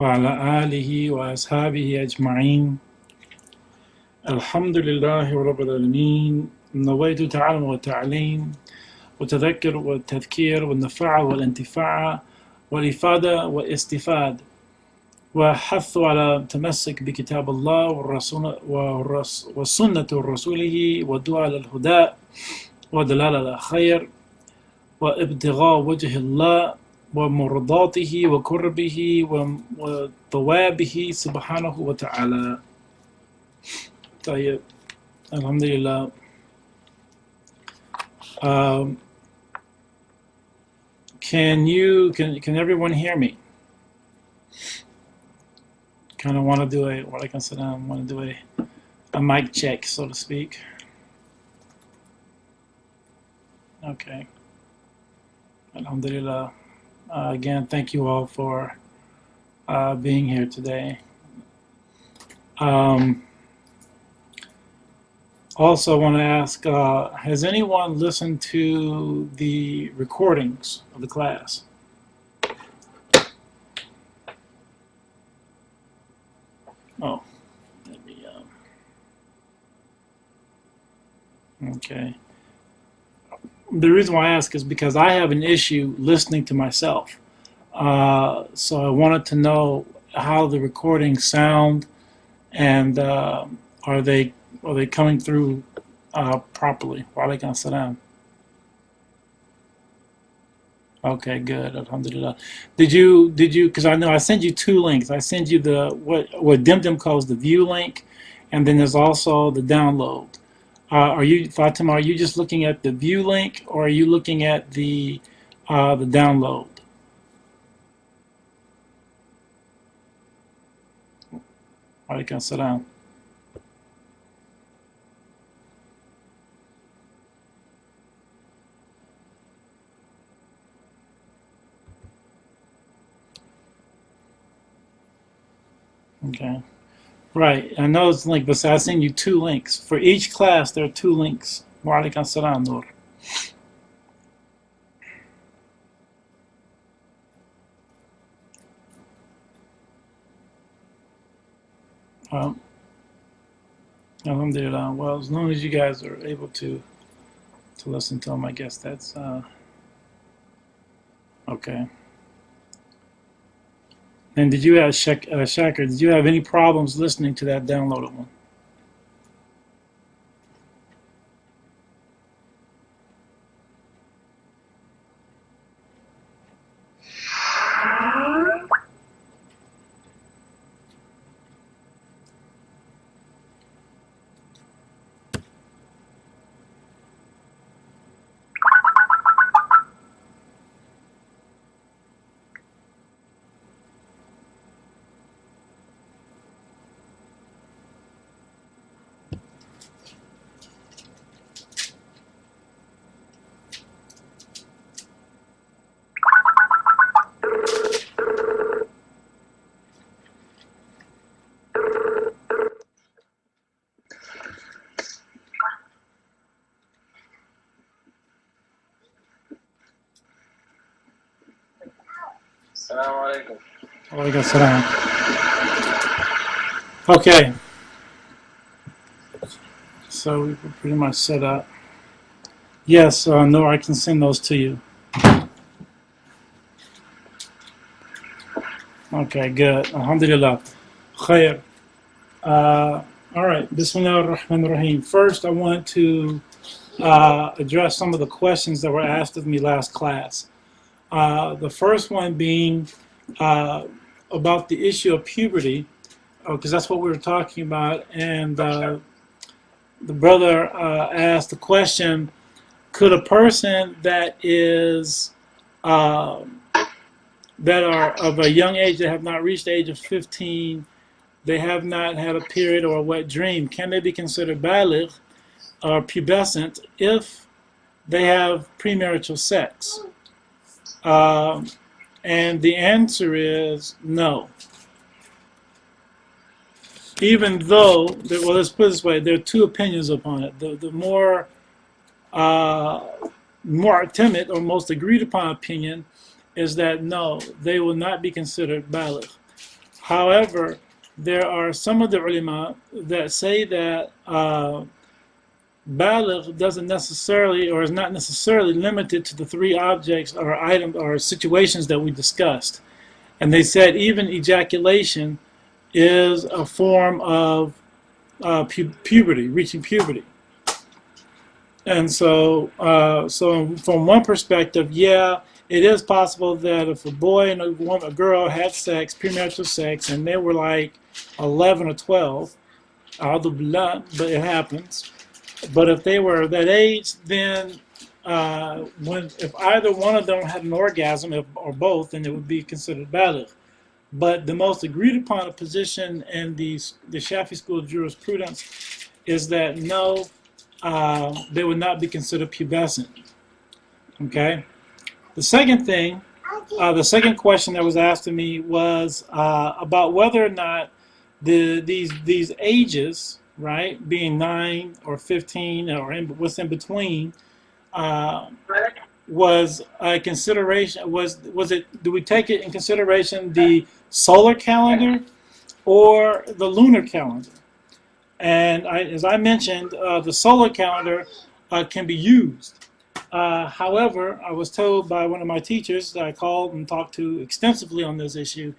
وعلى آله وأصحابه أجمعين. الحمد لله رب العالمين. نويت تعلم وتعليم وتذكر والتذكير والنفع والانتفاع والإفادة والاستفاد وحث على التمسك بكتاب الله والسنة رسوله والدعاء للهدى ودلالة على الخير وابتغاء وجه الله ومرضاته وقربه وثوابه سبحانه وتعالى. طيب، Alhamdulillah. Can everyone hear me? Kind of want to do a mic check, so to speak. Okay. Alhamdulillah. Again, thank you all for being here today. Also, I want to ask, has anyone listened to the recordings of the class? Oh, let me, okay. The reason why I ask is because I have an issue listening to myself. So I wanted to know how the recordings sound, and are they coming through properly? Wa alaikum salam. Okay, good. Alhamdulillah. Did you? Because I know I sent you two links. I sent you the what Dimdim calls the view link, and then there's also the download. Are you, Fatima? Are you just looking at the view link, or are you looking at the download? Wa alaikum salam. Okay. Right. I know it's a link, but I send you two links. For each class, there are two links. Wa alaikum salam, Nur. Alhamdulillah. Well, as long as you guys are able to listen to them, I guess that's okay. And did you have Shakir? Did you have any problems listening to that downloaded one? Assalamu alaikum. Wa alaikum salam. Okay. So we were pretty much set up. Yes, no, I can send those to you. Okay, good. Alhamdulillah. Khair. All right. Bismillah ar-Rahman ar-Rahim. First, I want to address some of the questions that were asked of me last class. The first one being about the issue of puberty, because that's what we were talking about. And the brother asked the question, could a person that is that are of a young age, that have not reached the age of 15, they have not had a period or a wet dream, can they be considered baligh or pubescent if they have premarital sex? And the answer is no. Even though, well, let's put it this way, there are two opinions upon it. The more timid or most agreed upon opinion is that no, they will not be considered baligh. However, there are some of the ulama that say that baligh doesn't necessarily, or is not necessarily limited to the three objects or items or situations that we discussed. And they said even ejaculation is a form of puberty, reaching puberty. And so from one perspective, yeah, it is possible that if a boy and a girl had sex, premarital sex, and they were like 11 or 12, but it happens. But if they were that age, then if either one of them had an orgasm, or both, then it would be considered baligh. But the most agreed upon position in the Shafi school of jurisprudence is that no, they would not be considered pubescent. Okay. The second thing, the second question that was asked to me was about whether or not these ages, right, being 9 or 15 or what's in between, was a consideration. Was it? Do we take it in consideration the solar calendar or the lunar calendar? And as I mentioned, the solar calendar can be used. However, I was told by one of my teachers that I called and talked to extensively on this issue.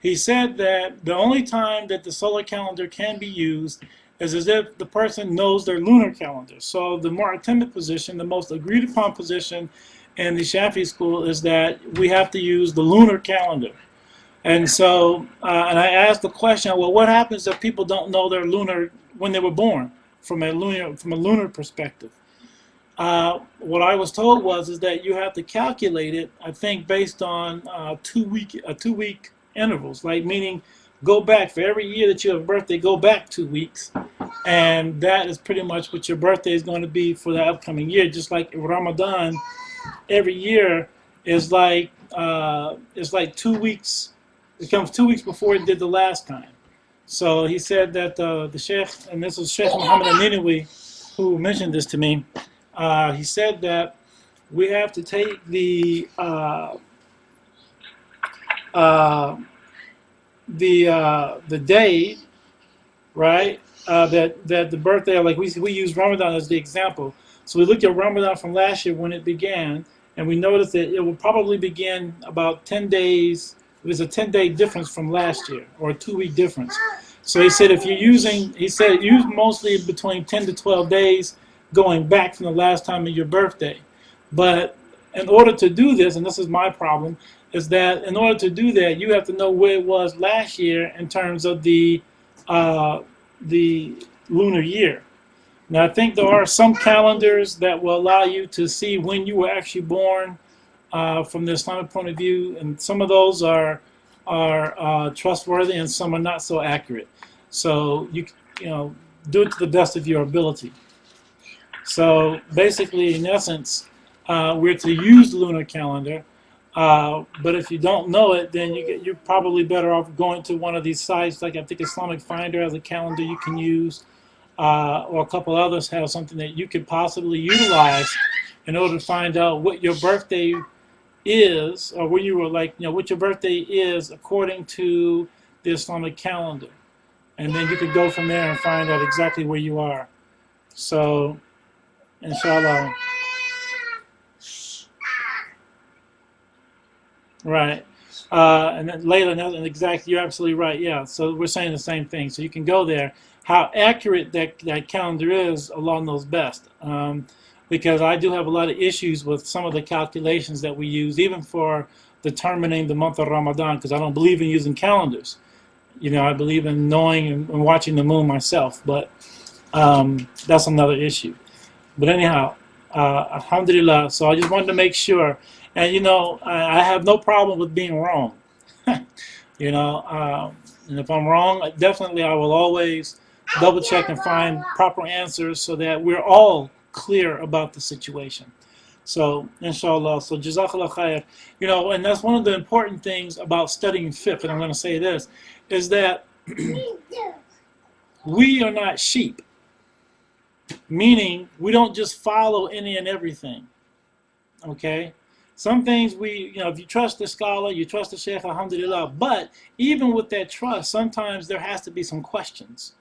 He said that the only time that the solar calendar can be used is as if the person knows their lunar calendar. So the more timid position, the most agreed upon position in the Shafi school is that we have to use the lunar calendar. And so, and I asked the question, well, what happens if people don't know their lunar when they were born from a lunar perspective? What I was told is that you have to calculate it, I think, based on 2 week intervals, like meaning go back for every year that you have a birthday, go back 2 weeks, and that is pretty much what your birthday is going to be for the upcoming year. Just like Ramadan, every year is like 2 weeks. It comes 2 weeks before it did the last time. So he said that the Sheikh, and this was Sheikh Muhammad Al-Ninawi who mentioned this to me. He said that we have to take the day, right? That the birthday, like we use Ramadan as the example. So we looked at Ramadan from last year when it began, and we noticed that it will probably begin about 10 days. There's a 10-day difference from last year, or a 2-week difference. So he said if you're using, he said use mostly between 10 to 12 days going back from the last time of your birthday. But in order to do this, and this is my problem, is that in order to do that, you have to know where it was last year in terms of the lunar year. Now, I think there are some calendars that will allow you to see when you were actually born from the Islamic point of view, and some of those are trustworthy, and some are not so accurate. So you do it to the best of your ability. So basically, in essence, we're to use the lunar calendar, but if you don't know it, then you're probably better off going to one of these sites, like I think Islamic Finder has a calendar you can use, or a couple others have something that you could possibly utilize in order to find out what your birthday is, or when you were what your birthday is according to the Islamic calendar. And then you could go from there and find out exactly where you are. So, inshallah. Right. And then Layla, and exactly, you're absolutely right. Yeah. So we're saying the same thing. So you can go there. How accurate that calendar is, Allah knows best. Because I do have a lot of issues with some of the calculations that we use, even for determining the month of Ramadan, because I don't believe in using calendars. I believe in knowing and watching the moon myself, but that's another issue. But anyhow, alhamdulillah, so I just wanted to make sure. And, I have no problem with being wrong. And if I'm wrong, definitely I will always double check and find proper answers so that we're all clear about the situation. So, inshallah, so jazakallah khair. And that's one of the important things about studying fiqh, and I'm going to say this, is that we are not sheep. Meaning, we don't just follow any and everything. Okay? Some things if you trust the scholar, you trust the sheikh, alhamdulillah. But even with that trust, sometimes there has to be some questions,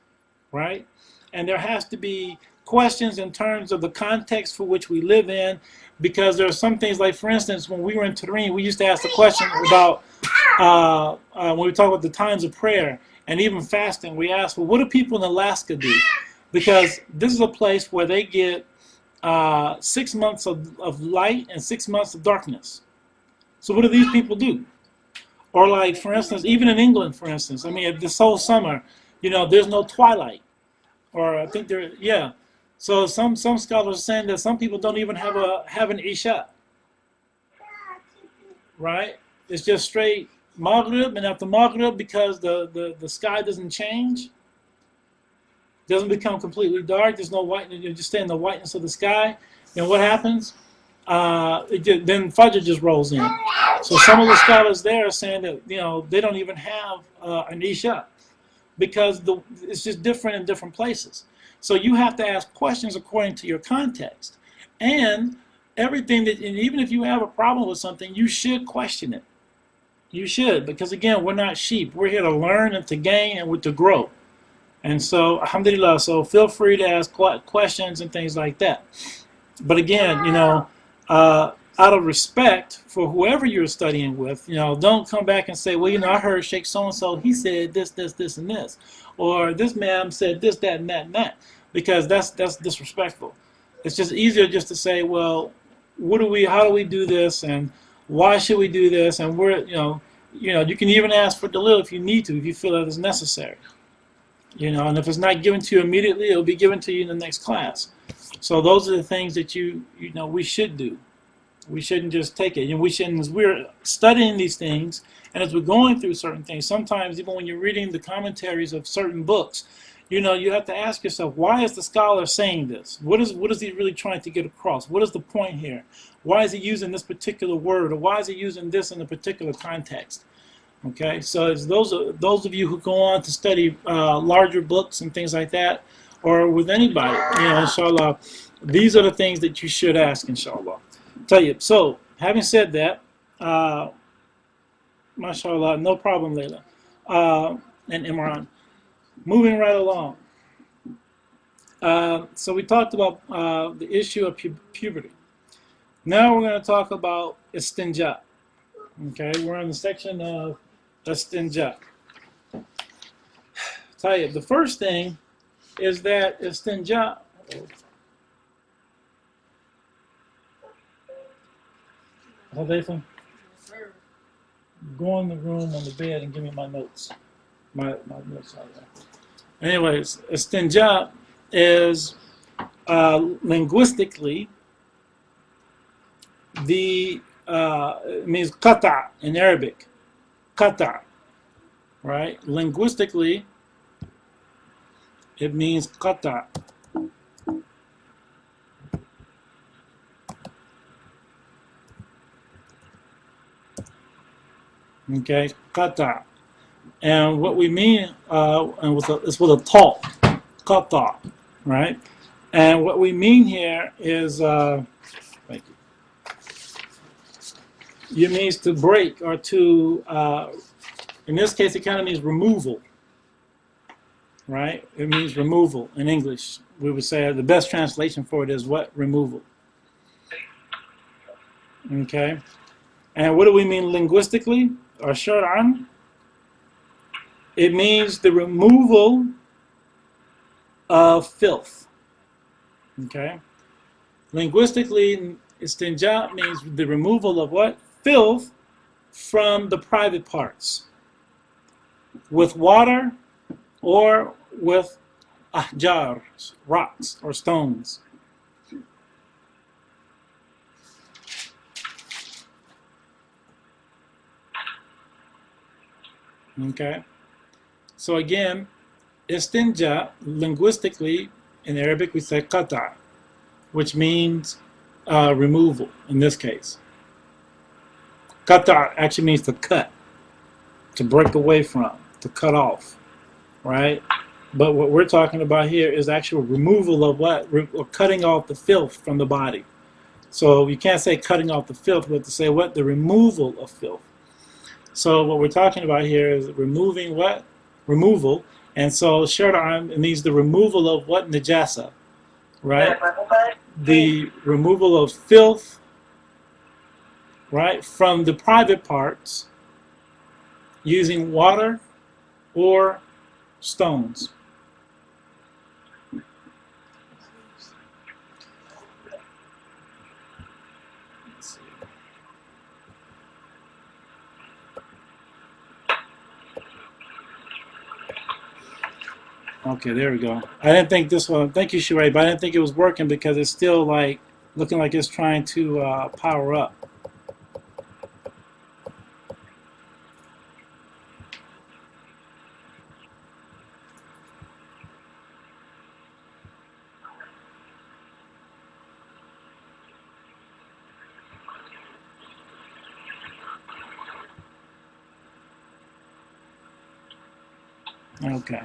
right? And there has to be questions in terms of the context for which we live in, because there are some things like, for instance, when we were in Turin, we used to ask the question about, when we talk about the times of prayer and even fasting, we ask, well, what do people in Alaska do? Because this is a place where they get 6 months of light and 6 months of darkness. So what do these people do? Or like, for instance, even in England, for instance, I mean, this whole summer, there's no twilight. Or I think yeah. So some scholars are saying that some people don't even have an Isha, right? It's just straight Maghrib, and after Maghrib, because the sky doesn't change, doesn't become completely dark, there's no white, you just stay in the whiteness of the sky, and what happens? Then Fajr just rolls in. So some of the scholars there are saying that they don't even have an Isha, because it's just different in different places. So you have to ask questions according to your context. And and even if you have a problem with something, you should question it. You should, because again, we're not sheep. We're here to learn and to gain and to grow. And so, alhamdulillah, so feel free to ask questions and things like that. But again, out of respect for whoever you're studying with, don't come back and say, well, I heard Sheikh so-and-so, he said this, this, this, and this. Or this man said this, that, and that, and that. Because that's disrespectful. It's just easier just to say, well, how do we do this, and why should we do this, and you can even ask for dalil if you need to, if you feel that it's necessary. And if it's not given to you immediately, it'll be given to you in the next class. So those are the things that we should do. We shouldn't just take it. As we're studying these things, and as we're going through certain things, sometimes even when you're reading the commentaries of certain books, you have to ask yourself, why is the scholar saying this? What is he really trying to get across? What is the point here? Why is he using this particular word, or why is he using this in a particular context? Okay, so it's those of you who go on to study larger books and things like that, or with anybody, inshallah, these are the things that you should ask, inshallah. Tayyib. So, having said that, mashallah, no problem, Layla, and Imran. Moving right along. So we talked about the issue of puberty. Now we're going to talk about istinja. Okay, we're in the section of istinja. Tayyib. The first thing is that istinja. Nathan, go in the room on the bed and give me my notes. My notes out there. Anyways, istinja is linguistically it means qata in Arabic. Qata, right? Linguistically, it means qata. Okay, qata. And what we mean, it's with a ta, qata, right? And what we mean here is, thank you. It means to break, or to, in this case, it kind of means removal, right? It means removal in English. We would say the best translation for it is what? Removal. Okay? And what do we mean linguistically, or shar'an? It means the removal of filth. Okay? Linguistically, istinja means the removal of what? Filth from the private parts. With water or with ahjar, rocks or stones. Okay? So again, istinja, linguistically, in Arabic we say qata, which means removal in this case. Qata actually means to cut, to break away from, to cut off, right? But what we're talking about here is actual removal of what? Or cutting off the filth from the body. So you can't say cutting off the filth, but to say what? The removal of filth. So what we're talking about here is removing what? Removal. And so Sharda'an, it means the removal of what? Najasa, right? The removal of filth, right, from the private parts using water or stones. Okay, there we go. I didn't think this one, thank you, Sheree, but I didn't think it was working because it's still like looking like it's trying to power up. Okay.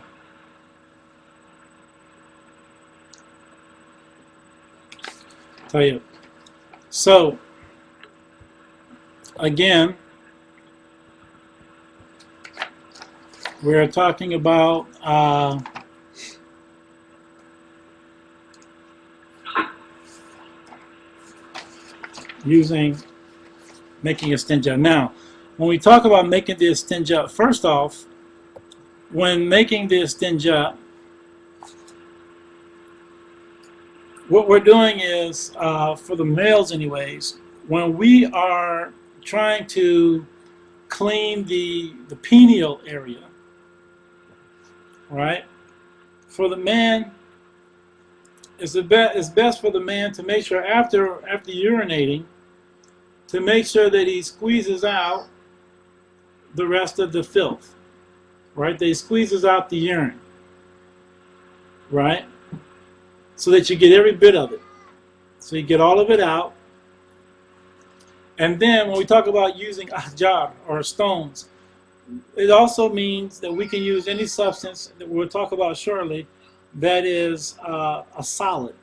Tell you. So, again, we're talking about making a istinja. Now, when we talk about making the istinja, first off, when making the istinja, what we're doing is, for the males anyways, when we are trying to clean the pineal area, right? For the man, it's best for the man to make sure after urinating, to make sure that he squeezes out the rest of the filth, right? That he squeezes out the urine, right? So that you get every bit of it. So you get all of it out. And then when we talk about using ahjar or stones, it also means that we can use any substance that we'll talk about shortly that is a solid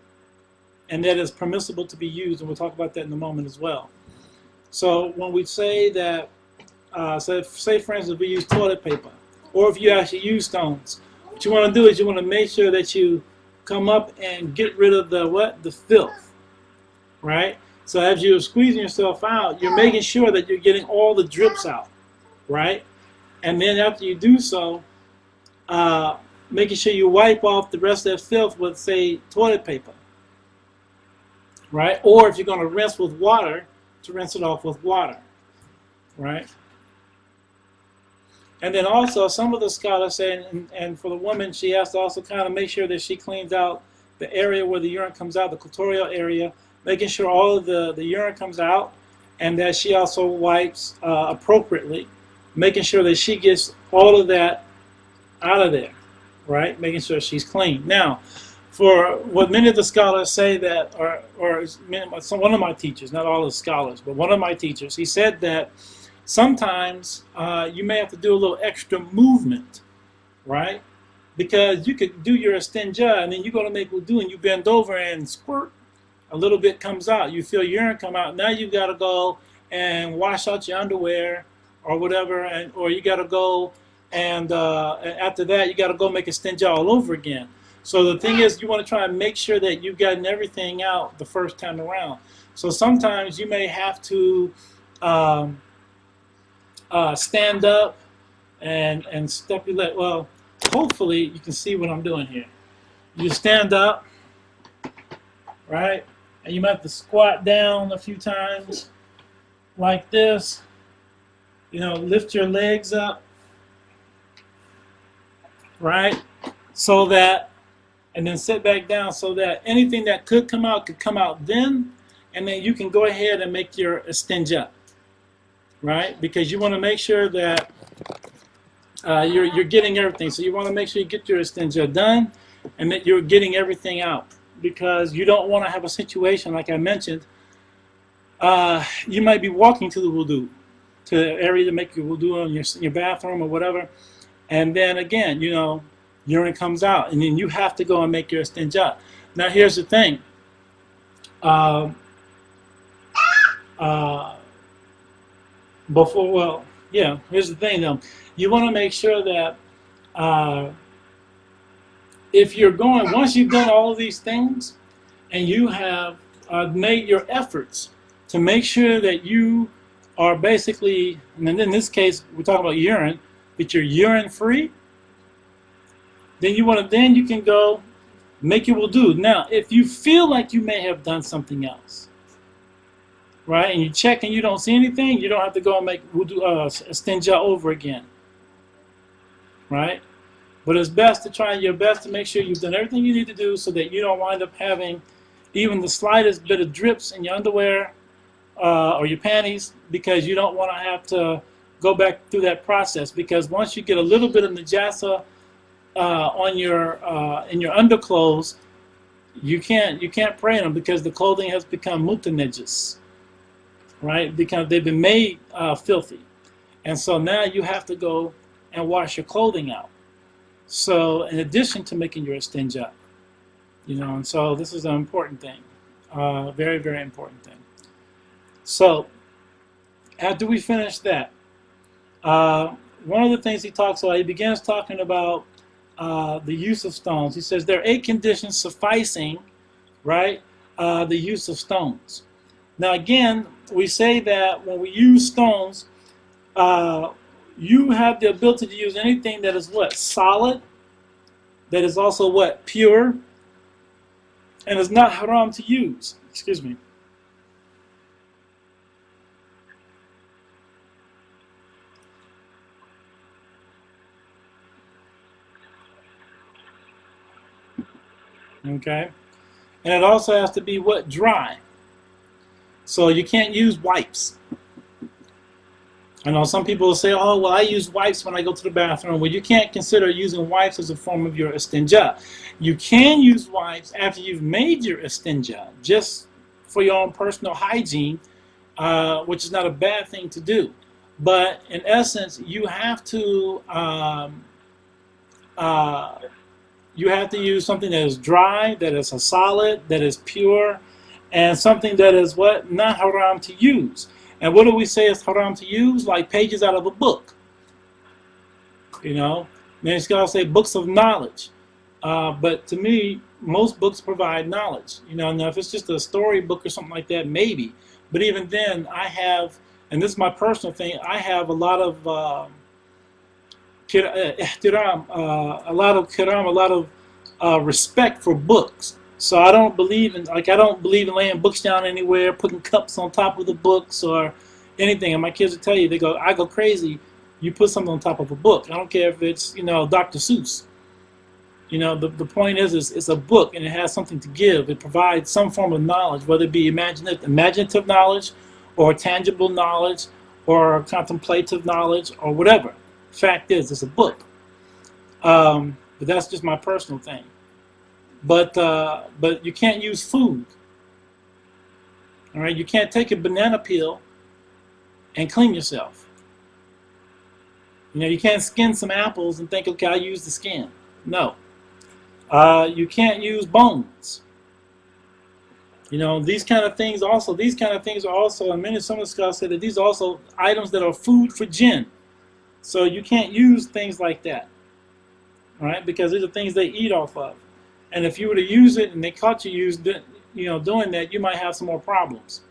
and that is permissible to be used, and we'll talk about that in a moment as well. So when we say that, say for instance, we use toilet paper, or if you actually use stones, what you want to do is you want to make sure that you come up and get rid of the filth, right? So as you're squeezing yourself out, you're making sure that you're getting all the drips out, right? And then after you do so, making sure you wipe off the rest of that filth with, say, toilet paper, right? Or if you're going to rinse with water, to rinse it off with water, right? And then also, some of the scholars say, and for the woman, she has to also kind of make sure that she cleans out the area where the urine comes out, the clitoral area, making sure all of the urine comes out, and that she also wipes appropriately, making sure that she gets all of that out of there, right? Making sure she's clean. Now, for what many of the scholars say that, or one of my teachers, not all the scholars, but one of my teachers, he said that sometimes you may have to do a little extra movement, right? Because you could do your istinja and then you're going to make wudu and you bend over and squirt, a little bit comes out. You feel urine come out. Now you've got to go and wash out your underwear or whatever, or you got to go and after that you got to go make a istinja all over again. So the thing is, you want to try and make sure that you've gotten everything out the first time around. So sometimes you may have to stand up and step your leg. Well, hopefully you can see what I'm doing here. You stand up, right? And you might have to squat down a few times like this. You know, lift your legs up, right? So that, and then sit back down so that anything that could come out then, and then you can go ahead and make your istinja, right? Because you want to make sure that you're getting everything. So you want to make sure you get your istinja done and that you're getting everything out, because you don't want to have a situation like I mentioned. You might be walking to the wudu, to the area to make your wudu in your bathroom or whatever, and then again, you know, urine comes out, and then you have to go and make your istinja. Now here's the thing. uh, before. Well, yeah. Here's the thing, though. You want to make sure that uh, if you're going, once you've done all of these things, and you have made your efforts to make sure that you are basically, and in this case, we're talking about urine, that you're urine free, then you can go make your wudu. Now, if you feel like you may have done something else, right, and you check and you don't see anything, you don't have to go and make wudu, istinja over again, right? But it's best to try your best to make sure you've done everything you need to do so that you don't wind up having even the slightest bit of drips in your underwear or your panties, because you don't want to have to go back through that process. Because once you get a little bit of najasa on your in your underclothes, you can't pray in them because the clothing has become mutanajis, right? Because they've been made filthy, and so now you have to go and wash your clothing out. So in addition to making your istinja, and so this is an important thing, very, very important thing. So after we finish that, one of the things he talks about, he begins talking about the use of stones. He says there are 8 conditions sufficing, right, the use of stones. Now again, we say that when we use stones, you have the ability to use anything that is what? Solid, that is also what? Pure, and is not haram to use. Excuse me. Okay? And it also has to be what? Dry. So you can't use wipes. I know some people will say, oh, well, I use wipes when I go to the bathroom. Well, you can't consider using wipes as a form of your istinja. You can use wipes after you've made your istinja, just for your own personal hygiene, which is not a bad thing to do. But in essence, you have to use something that is dry, that is a solid, that is pure, and something that is what? Not haram to use. And what do we say is haram to use? Like pages out of a book. Many scholars say books of knowledge. But to me, most books provide knowledge. Now if it's just a storybook or something like that, maybe. But even then, I have, and this is my personal thing, I have a lot of ihtiram, a lot of respect for books. So I don't believe in laying books down anywhere, putting cups on top of the books or anything. And my kids will tell you, I go crazy. You put something on top of a book. I don't care if it's Dr. Seuss. The point is it's a book and it has something to give. It provides some form of knowledge, whether it be imaginative knowledge, or tangible knowledge, or contemplative knowledge, or whatever. Fact is, it's a book. But that's just my personal thing. But you can't use food. All right, you can't take a banana peel and clean yourself. You can't skin some apples and think, okay, I'll use the skin. No. You can't use bones. These kind of things are also, and some of the scholars say that these are also items that are food for jinn. So you can't use things like that. All right, because these are things they eat off of. And if you were to use it and they caught you doing that, you might have some more problems.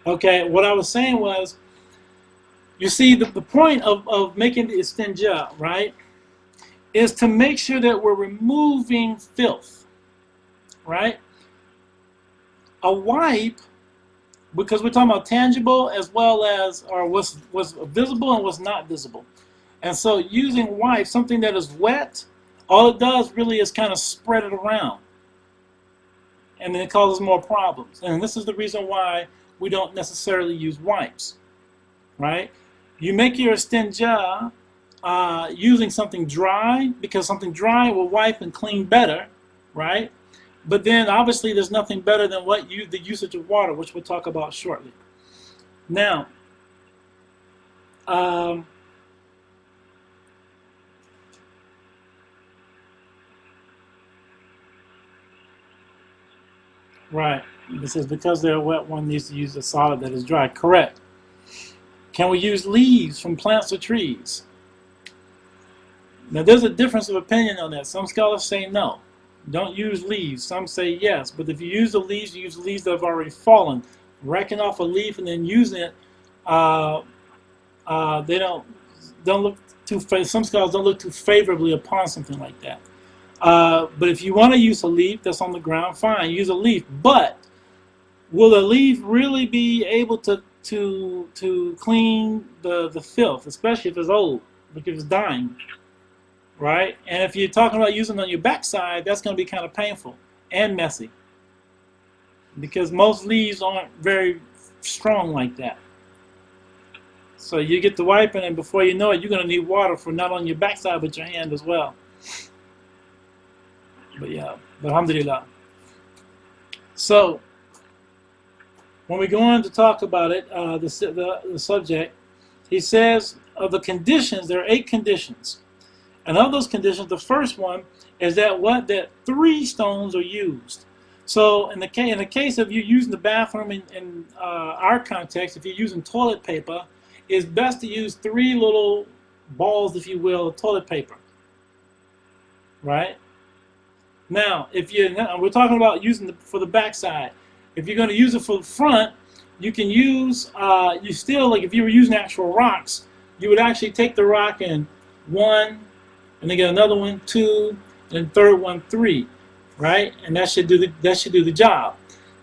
Okay, what I was saying was, you see, the point of making the istinja, right, is to make sure that we're removing filth, right? A wipe, because we're talking about tangible as well as, or what's visible and what's not visible. And so using wipes, something that is wet, all it does really is kind of spread it around. And then it causes more problems. And this is the reason why we don't necessarily use wipes, right? You make your istinja using something dry, because something dry will wipe and clean better, right? But then obviously there's nothing better than the usage of water, which we'll talk about shortly. Now, Right. It says because they're wet, one needs to use a solid that is dry. Correct. Can we use leaves from plants or trees? Now, there's a difference of opinion on that. Some scholars say no. Don't use leaves. Some say yes. But if you use the leaves, you use leaves that have already fallen. Racking off a leaf and then using it, uh, they don't look too. Some scholars don't look too favorably upon something like that. But if you want to use a leaf that's on the ground, fine, use a leaf. But will a leaf really be able to clean the filth, especially if it's old, because it's dying? Right? And if you're talking about using it on your backside, that's going to be kind of painful and messy because most leaves aren't very strong like that. So you get to wiping, and before you know it, you're going to need water for not on your backside but your hand as well. But yeah, alhamdulillah. So when we go on to talk about it, the subject, he says of the conditions, there are 8 conditions. And of those conditions, the first one is that 3 stones are used. So in the case of you using the bathroom in our context, if you're using toilet paper, it's best to use 3 little balls, if you will, of toilet paper. Right? Now, we're talking about using for the backside. If you're going to use it for the front, you can use, like if you were using actual rocks, you would actually take the rock and 1, and then get another one, 2, and third one, 3, right? And that should do the job.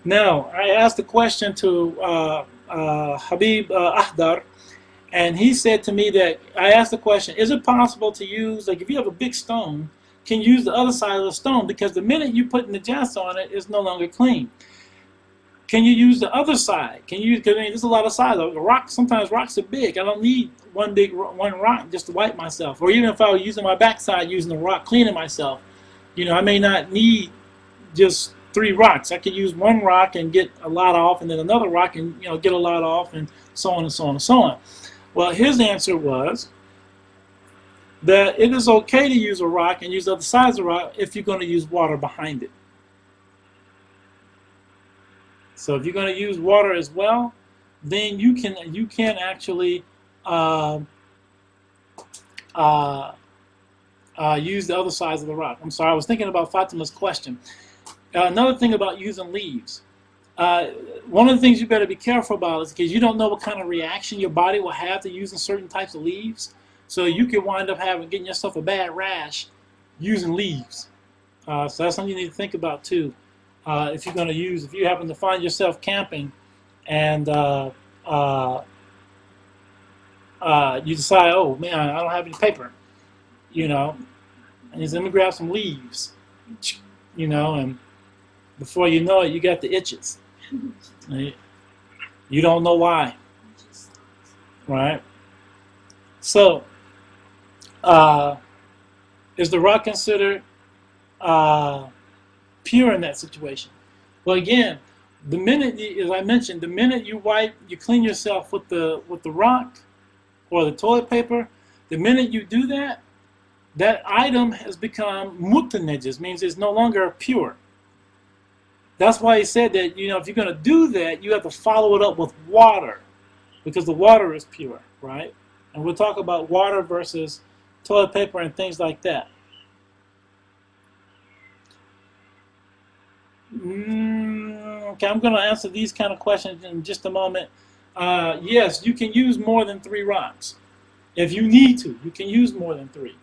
Now, I asked the question to Habib Ahdar, and he said to me that I asked the question: is it possible to use, like if you have a big stone, can you use the other side of the stone? Because the minute you put najasa on it, it's no longer clean. Can you use the other side? Can you? Because there's a lot of sides. Sometimes rocks are big. I don't need one rock just to wipe myself. Or even if I was using my backside, using the rock, cleaning myself, I may not need just 3 rocks. I could use 1 rock and get a lot off, and then another rock and get a lot off, and so on and so on and so on. Well, his answer was that it is okay to use a rock and use the other sides of the rock if you're going to use water behind it. So if you're going to use water as well, then you can actually use the other sides of the rock. I'm sorry, I was thinking about Fatima's question. Another thing about using leaves. One of the things you better be careful about is because you don't know what kind of reaction your body will have to using certain types of leaves. So you could wind up getting yourself a bad rash using leaves. So that's something you need to think about too. If you happen to find yourself camping and you decide, oh man, I don't have any paper, and you say, let me grab some leaves, and before you know it, you got the itches. You don't know why, right? So, is the rock considered pure in that situation? Well, again, the minute, as I mentioned, the minute you clean yourself with the rock or the toilet paper, the minute you do that, that item has become mutanajis, means it's no longer pure. That's why he said that, if you're going to do that, you have to follow it up with water, because the water is pure, right? And we'll talk about water versus toilet paper and things like that. Okay, I'm going to answer these kind of questions in just a moment. Yes, you can use more than 3 rocks. If you need to, you can use more than 3.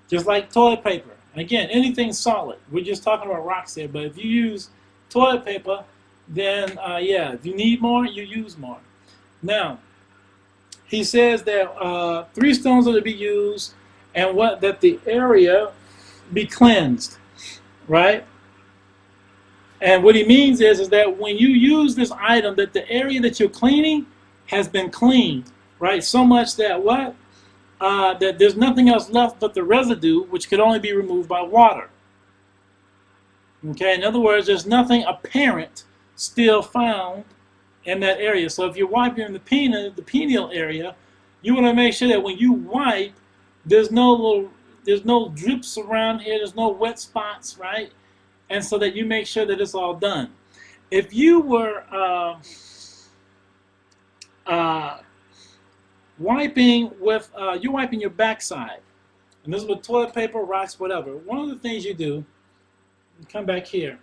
Just like toilet paper. Again, anything solid. We're just talking about rocks here, but if you use toilet paper, then yeah, if you need more, you use more. Now, he says that 3 stones are to be used, and that the area be cleansed, right? And what he means is that when you use this item, that the area that you're cleaning has been cleaned, right? So much that that there's nothing else left but the residue, which could only be removed by water. Okay, in other words, there's nothing apparent still found in that area. So if you're wiping the penial area, you want to make sure that when you wipe, there's no drips around here, there's no wet spots, right? And so that you make sure that it's all done. If you were uh, wiping with, you're wiping your backside, and this is with toilet paper, rocks, whatever. One of the things you do, come back here,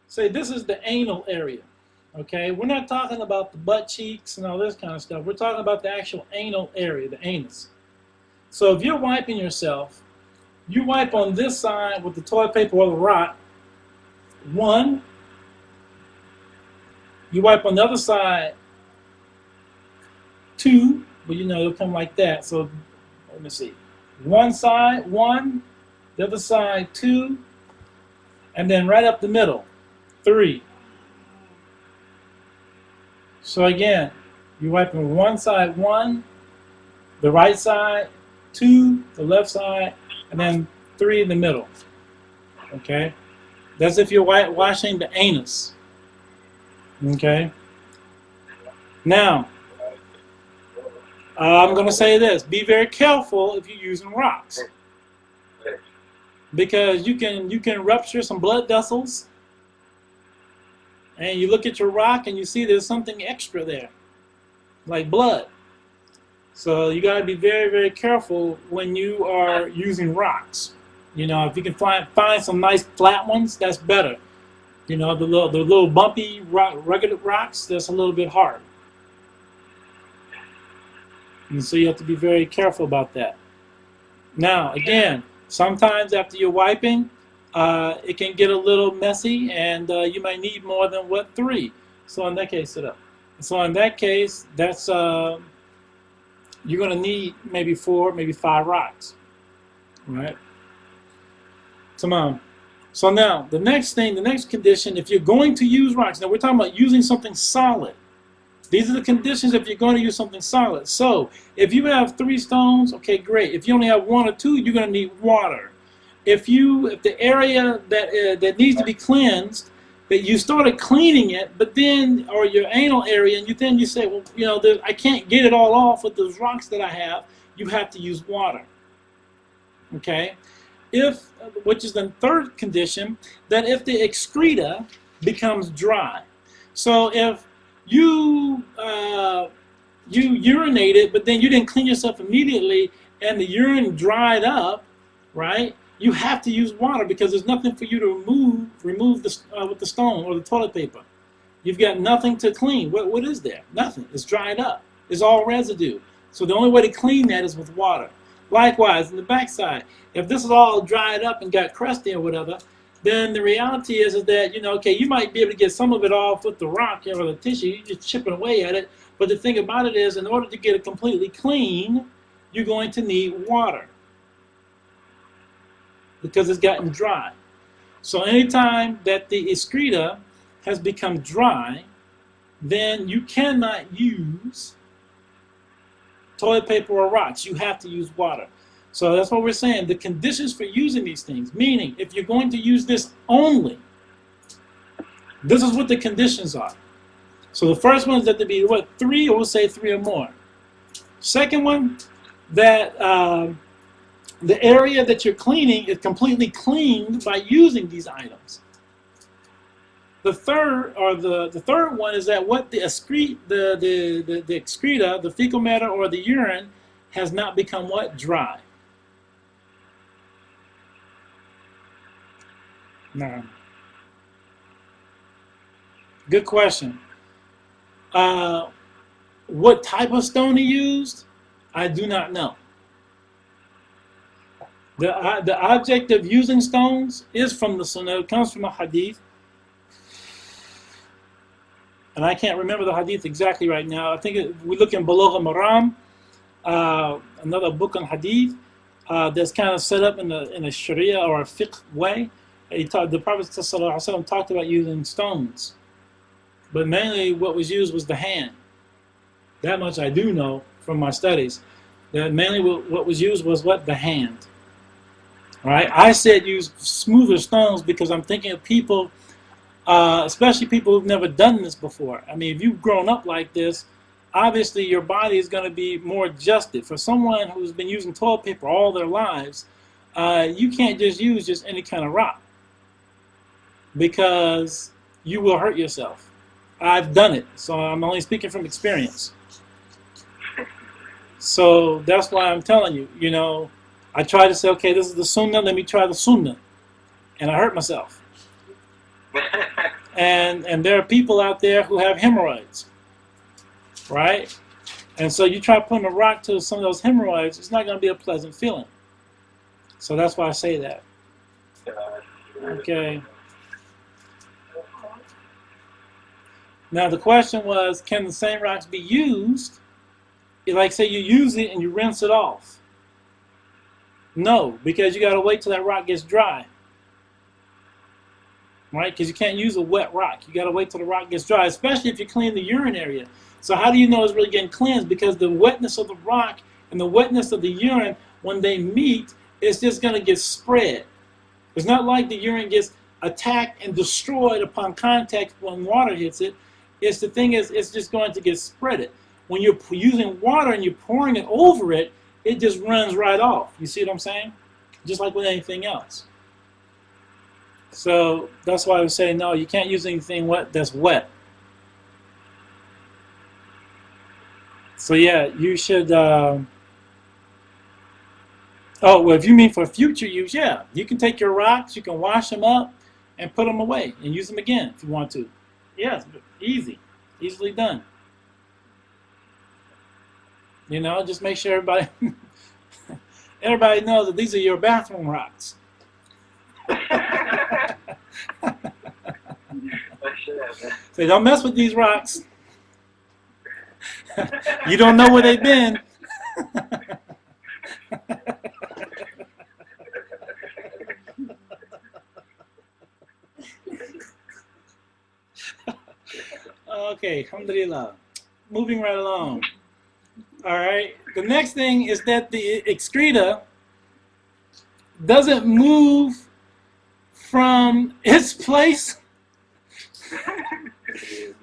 say this is the anal area. Okay, we're not talking about the butt cheeks and all this kind of stuff. We're talking about the actual anal area, the anus. So if you're wiping yourself, you wipe on this side with the toilet paper or the rock, one. You wipe on the other side, two. Well, you know, it'll come like that. So let me see. One side, one. The other side, two. And then right up the middle, three. So again, you wipe on one side, one. The right side, two. The left side, and then three in the middle. Okay? That's if you're washing the anus. Okay? Now, I'm going to say this. Be very careful if you're using rocks. Because you can rupture some blood vessels. And you look at your rock and you see there's something extra there. Like blood. So you got to be very, very careful when you are using rocks. You know, if you can find some nice flat ones, that's better. You know, the little bumpy rugged rocks, that's a little bit hard. And so you have to be very careful about that. Now, again, sometimes after you're wiping, it can get a little messy, and you might need more than what, 3. So in that case, sit up. So in that case, that's you're going to need maybe 4, maybe 5 rocks. All right? Tamam. So now, the next thing, the next condition, if you're going to use rocks, now we're talking about using something solid. These are the conditions if you're going to use something solid. So, if you have 3 stones, okay, great. If you only have 1 or 2, you're going to need water. If the area that needs to be cleansed, that you started cleaning it, but then, or your anal area, and then you say, well, you know, I can't get it all off with those rocks that I have, you have to use water. Okay? Which is the third condition, that if the excreta becomes dry. So if you urinated, but then you didn't clean yourself immediately, and the urine dried up, right? You have to use water because there's nothing for you to remove with the stone or the toilet paper. You've got nothing to clean. What is there? Nothing. It's dried up. It's all residue. So the only way to clean that is with water. Likewise, in the backside, if this is all dried up and got crusty or whatever, then the reality is that, you know, okay, you might be able to get some of it off with the rock or the tissue, you're just chipping away at it. But the thing about it is, in order to get it completely clean, you're going to need water because it's gotten dry. So anytime that the excreta has become dry, then you cannot use toilet paper or rocks. You have to use water. So that's what we're saying. The conditions for using these things, meaning if you're going to use this only, this is what the conditions are. So the first one is that there be what, 3, or we'll say 3 or more. Second one, that the area that you're cleaning is completely cleaned by using these items. The third one is that what the excreta, the fecal matter or the urine has not become what? Dry. No. Good question. What type of stone he used, I do not know. The object of using stones is from the Sunnah. It comes from a hadith. And I can't remember the hadith exactly right now. I think we look in Bulugh al-Maram, another book on hadith that's kind of set up in a Sharia or a fiqh way. The Prophet ﷺ talked about using stones. But mainly what was used was the hand. That much I do know from my studies. That mainly what was used was what? The hand. All right? I said use smoother stones because I'm thinking of people, especially people who've never done this before. I mean, if you've grown up like this, obviously your body is going to be more adjusted. For someone who's been using toilet paper all their lives, you can't just use any kind of rock. Because you will hurt yourself. I've done it, so I'm only speaking from experience. So that's why I'm telling you, I try to say, okay, this is the sunnah, let me try the sunnah. And I hurt myself. And there are people out there who have hemorrhoids, right? And so you try putting a rock to some of those hemorrhoids, it's not going to be a pleasant feeling. So that's why I say that. Okay. Now the question was, can the same rocks be used? Like say you use it and you rinse it off. No, because you got to wait till that rock gets dry. Right? Because you can't use a wet rock. You got to wait till the rock gets dry, especially if you clean the urine area. So how do you know it's really getting cleansed? Because the wetness of the rock and the wetness of the urine, when they meet, it's just going to get spread. It's not like the urine gets attacked and destroyed upon contact when water hits it. It's just going to get spread. When you're using water and you're pouring it over it, it just runs right off. You see what I'm saying? Just like with anything else. So that's why I would say no, you can't use anything wet that's wet. So yeah, you should. Oh, well, if you mean for future use, yeah, you can take your rocks, you can wash them up, and put them away and use them again if you want to. Yeah, it's easily done. Just make sure everybody knows that these are your bathroom rocks. Say, don't mess with these rocks. You don't know where they've been. Okay, alhamdulillah. Moving right along. All right. The next thing is that the excreta doesn't move from its place.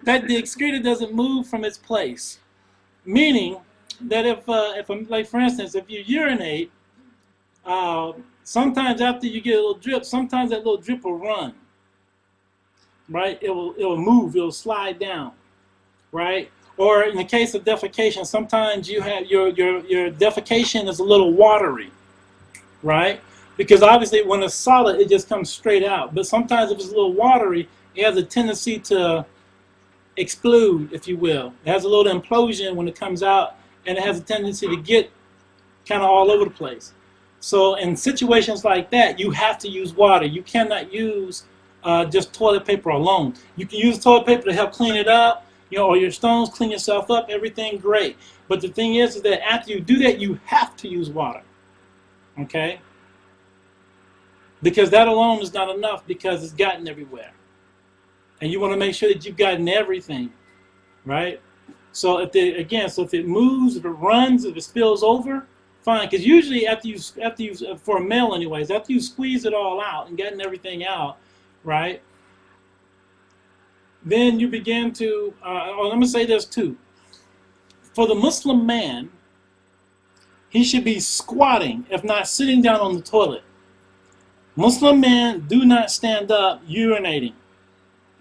That the excreta doesn't move from its place. Meaning that if like for instance, if you urinate, sometimes after you get a little drip, sometimes that little drip will run. Right? It will move. It will slide down. Right? Or in the case of defecation, sometimes you have your defecation is a little watery, right? Because obviously when it's solid, it just comes straight out. But sometimes if it's a little watery, it has a tendency to explode, if you will. It has a little implosion when it comes out, and it has a tendency to get kind of all over the place. So in situations like that, you have to use water. You cannot use just toilet paper alone. You can use toilet paper to help clean it up. Or your stones, clean yourself up, everything great. But the thing is that after you do that, you have to use water. Okay? Because that alone is not enough because it's gotten everywhere. And you want to make sure that you've gotten everything. Right? So if it moves, if it runs, if it spills over, fine. Because usually after you for a male anyways, after you squeeze it all out and getting everything out, right? Then you begin to, I'm going to say this too. For the Muslim man, he should be squatting, if not sitting down on the toilet. Muslim men do not stand up urinating,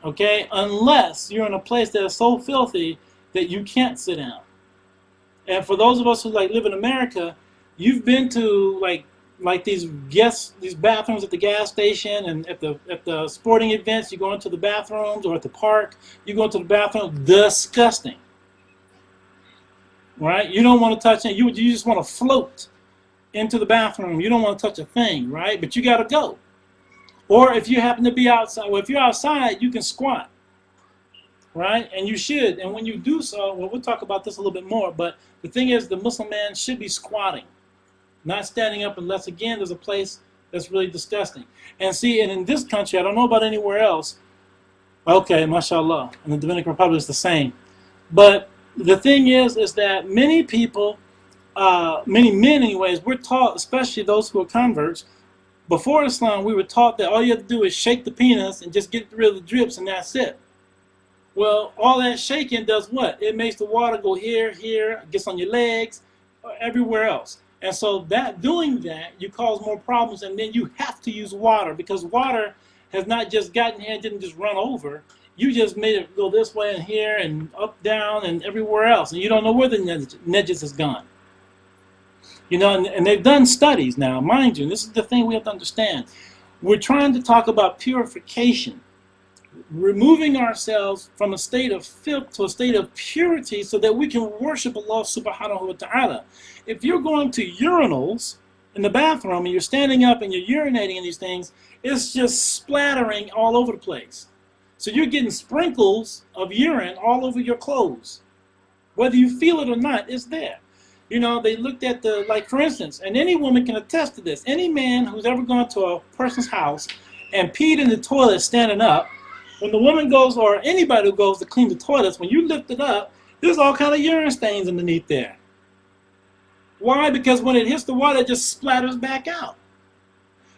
okay? Unless you're in a place that is so filthy that you can't sit down. And for those of us who live in America, you've been to these bathrooms at the gas station and at the sporting events. You go into the bathrooms, or at the park, you go into the bathroom. Disgusting, right? You don't want to touch it. You just want to float into the bathroom. You don't want to touch a thing, right? But you got to go. Or if you happen to be outside, well, if you're outside, you can squat, right? And you should. And when you do so, well, we'll talk about this a little bit more. But the thing is, the Muslim man should be squatting. Not standing up unless, again, there's a place that's really disgusting. And see, and in this country, I don't know about anywhere else. Okay, mashallah. In the Dominican Republic, it's the same. But the thing is that many people, many men anyways, we're taught, especially those who are converts, before Islam, we were taught that all you have to do is shake the penis and just get rid of the drips and that's it. Well, all that shaking does what? It makes the water go here, gets on your legs, everywhere else. And so doing that, you cause more problems, and then you have to use water, because water has not just gotten here and didn't just run over. You just made it go this way and here and up, down, and everywhere else, and you don't know where the najas has gone. You know, and they've done studies now, mind you, and this is the thing we have to understand. We're trying to talk about purification, removing ourselves from a state of filth to a state of purity so that we can worship Allah subhanahu wa ta'ala. If you're going to urinals in the bathroom and you're standing up and you're urinating in these things, it's just splattering all over the place. So you're getting sprinkles of urine all over your clothes. Whether you feel it or not, it's there. You know, they looked at the, like for instance, and any woman can attest to this, any man who's ever gone to a person's house and peed in the toilet standing up, when the woman goes, or anybody who goes to clean the toilets, when you lift it up, there's all kind of urine stains underneath there. Why? Because when it hits the water, it just splatters back out.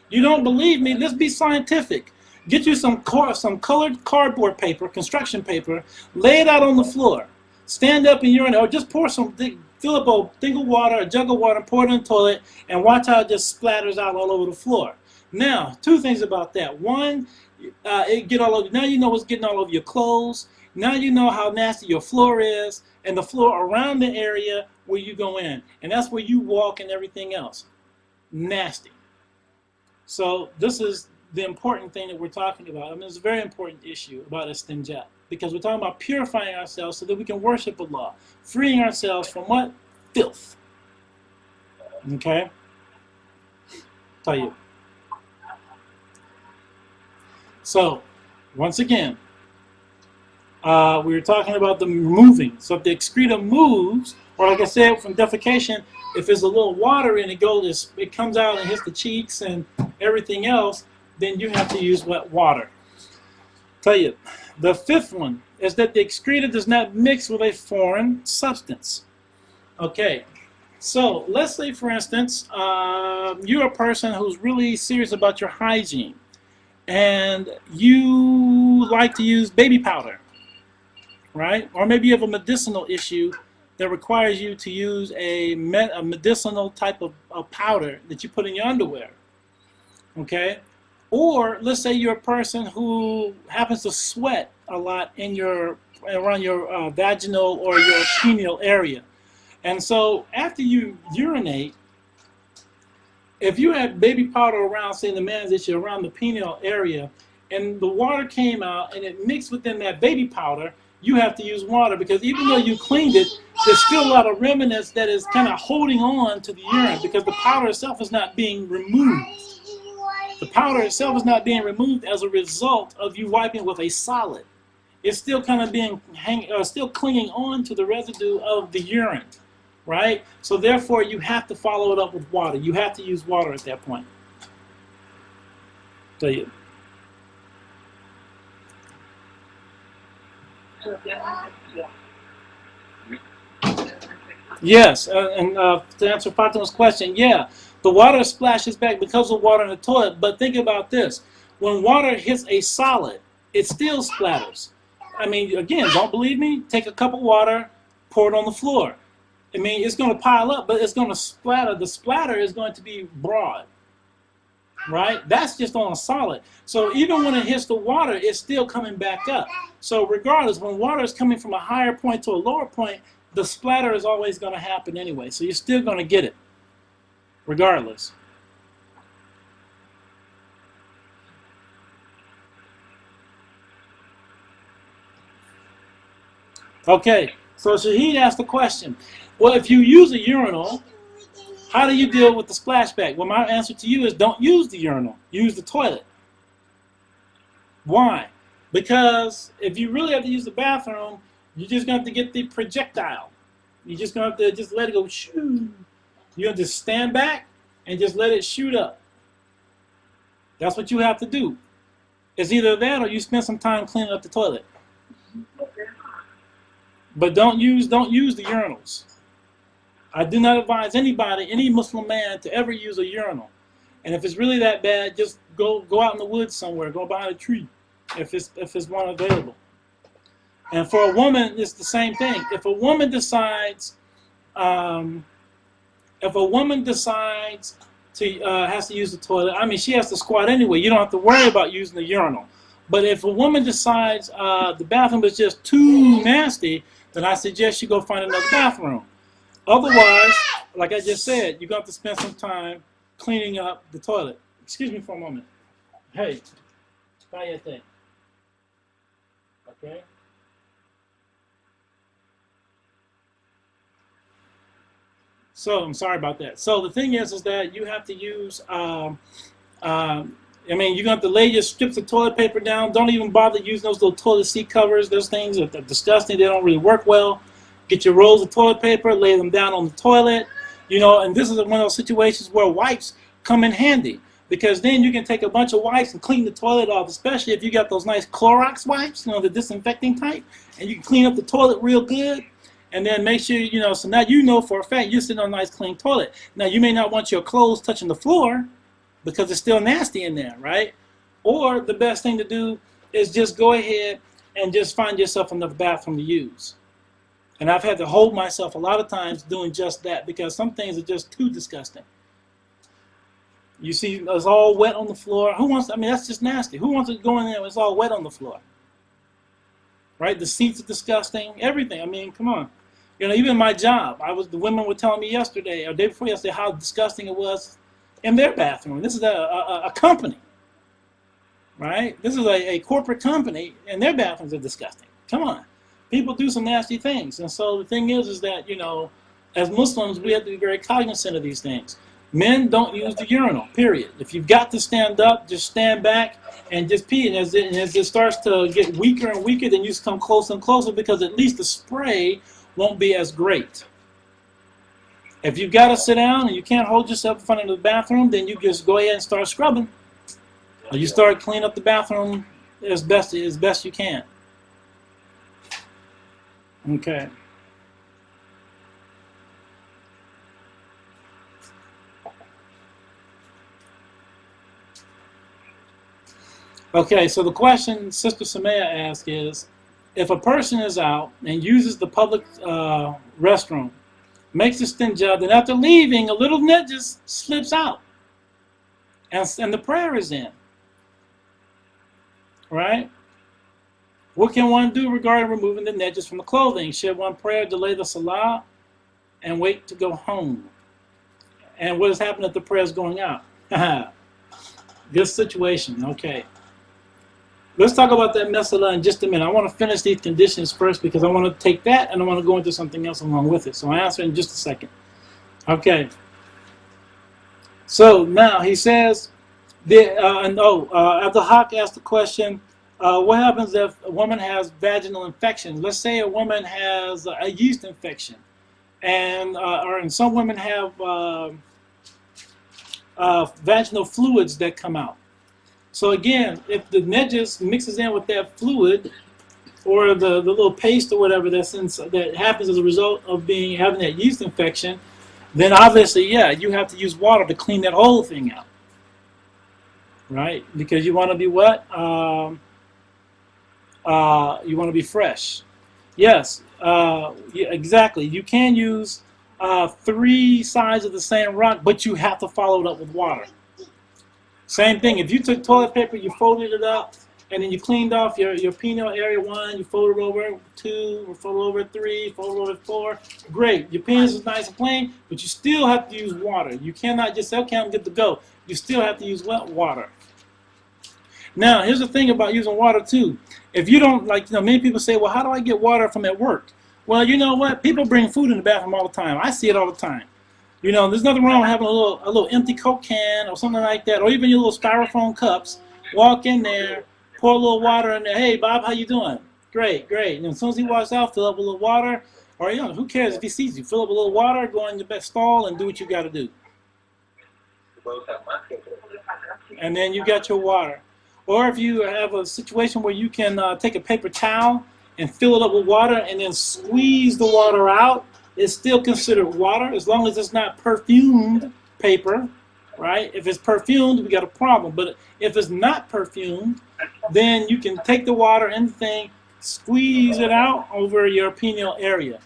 You don't believe me? Let's be scientific. Get you some colored cardboard paper, construction paper, lay it out on the floor. Stand up and urinate, or just pour some, fill up a thing of water, a jug of water, pour it in the toilet, and watch how it just splatters out all over the floor. Now, two things about that. One, it get all over. Now you know what's getting all over your clothes. Now you know how nasty your floor is, and the floor around the area where you go in, and that's where you walk and everything else. Nasty. So this is the important thing that we're talking about. I mean, it's a very important issue about istinja, because we're talking about purifying ourselves so that we can worship Allah, freeing ourselves from what? Filth. Okay? Tell you. So, once again, we were talking about the moving. So if the excreta moves, or like I said, from defecation, if there's a little water in it, it comes out and hits the cheeks and everything else, then you have to use wet water. Tell you, the fifth one is that the excreta does not mix with a foreign substance. Okay, so let's say, for instance, you're a person who's really serious about your hygiene, and you like to use baby powder, right? Or maybe you have a medicinal issue that requires you to use a medicinal type of powder that you put in your underwear, okay? Or let's say you're a person who happens to sweat a lot in around your vaginal or your perineal area. And so after you urinate, if you had baby powder around, say in the man's issue, around the perineal area, and the water came out and it mixed within that baby powder, you have to use water, because even though you cleaned it, there's still a lot of remnants that is kind of holding on to the urine, because the powder itself is not being removed. The powder itself is not being removed as a result of you wiping with a solid. It's still kind of being still clinging on to the residue of the urine, right? So therefore, you have to follow it up with water. You have to use water at that point. So you. Yes, and to answer Fatima's question, yeah, the water splashes back because of water in the toilet, but think about this. When water hits a solid, it still splatters. I mean, again, don't believe me? Take a cup of water, pour it on the floor. I mean, it's going to pile up, but it's going to splatter. The splatter is going to be broad, right? That's just on a solid. So even when it hits the water, it's still coming back up. So regardless, when water is coming from a higher point to a lower point, the splatter is always going to happen anyway. So you're still going to get it, regardless. Okay, so Shahid asked the question, well, if you use a urinal, how do you deal with the splashback? Well, my answer to you is don't use the urinal. Use the toilet. Why? Because if you really have to use the bathroom, you're just going to have to get the projectile. You're just going to have to just let it go shoo. You're going to just stand back and just let it shoot up. That's what you have to do. It's either that or you spend some time cleaning up the toilet. But don't use the urinals. I do not advise anybody, any Muslim man, to ever use a urinal. And if it's really that bad, just go out in the woods somewhere, go behind a tree, if it's one available. And for a woman, it's the same thing. If a woman decides, to has to use the toilet, I mean, she has to squat anyway. You don't have to worry about using the urinal. But if a woman decides the bathroom is just too nasty, then I suggest you go find another bathroom. Otherwise, like I just said, you're going to have to spend some time cleaning up the toilet. Excuse me for a moment. Hey, cállate. Okay? So I'm sorry about that. So the thing is that you have to use I mean, you're going to have to lay your strips of toilet paper down. Don't even bother using those little toilet seat covers. Those things are disgusting. They don't really work well. Get your rolls of toilet paper, lay them down on the toilet. You know, and this is one of those situations where wipes come in handy. Because then you can take a bunch of wipes and clean the toilet off, especially if you got those nice Clorox wipes, you know, the disinfecting type. And you can clean up the toilet real good. And then make sure, you know, so now you know for a fact you're sitting on a nice clean toilet. Now, you may not want your clothes touching the floor, because it's still nasty in there, right? Or the best thing to do is just go ahead and just find yourself another bathroom to use. And I've had to hold myself a lot of times doing just that because some things are just too disgusting. You see, it's all wet on the floor. Who wants, I mean, that's just nasty. Who wants to go in there when it's all wet on the floor? Right? The seats are disgusting, everything. I mean, come on. You know, even my job, the women were telling me yesterday, or the day before yesterday, how disgusting it was in their bathroom. This is a company, right? This is a corporate company, and their bathrooms are disgusting. Come on. People do some nasty things. And so the thing is that, you know, as Muslims, we have to be very cognizant of these things. Men don't use the urinal, period. If you've got to stand up, just stand back and just pee. And as it starts to get weaker and weaker, then you just come closer and closer because at least the spray won't be as great. If you've got to sit down and you can't hold yourself in front of the bathroom, then you just go ahead and start scrubbing. Or you start cleaning up the bathroom as best you can. Okay. Okay, so the question Sister Samaya asked is, if a person is out and uses the public restroom, makes a stinja, then after leaving, a little net just slips out. And the prayer is in. Right? What can one do regarding removing the nedges from the clothing? Should one pray or delay the salah and wait to go home? And what has happened if the prayer is going out? Good situation. Okay. Let's talk about that masala in just a minute. I want to finish these conditions first because I want to take that and I want to go into something else along with it. So I'll answer in just a second. Okay. So now he says, Abdul Haq asked the question, what happens if a woman has vaginal infection? Let's say a woman has a yeast infection, and some women have vaginal fluids that come out. So again, if the nejas mixes in with that fluid, or the little paste or whatever that happens as a result of having that yeast infection, then obviously, yeah, you have to use water to clean that whole thing out, right? Because you want to be what? You want to be fresh. Yes, yeah, exactly. You can use 3 sides of the same rock, but you have to follow it up with water. Same thing. If you took toilet paper, you folded it up, and then you cleaned off your penile area 1, you folded over 2, folded over 3, folded over 4. Great. Your penis is nice and clean, but you still have to use water. You cannot just say, okay, I'm good to go. You still have to use water. Now, here's the thing about using water too. If you don't, many people say, well, how do I get water from at work? Well, you know what? People bring food in the bathroom all the time. I see it all the time. You know, there's nothing wrong with having a little empty Coke can or something like that, or even your little styrofoam cups. Walk in there, pour a little water in there. Hey, Bob, how you doing? Great, great. And as soon as he walks out, fill up a little water. Or, you know, who cares if he sees you? Fill up a little water, go in your stall, and do what you got to do. And then you got your water. Or if you have a situation where you can take a paper towel and fill it up with water and then squeeze the water out, it's still considered water as long as it's not perfumed paper, right? If it's perfumed, we got a problem. But if it's not perfumed, then you can take the water and the thing, squeeze it out over your penile area.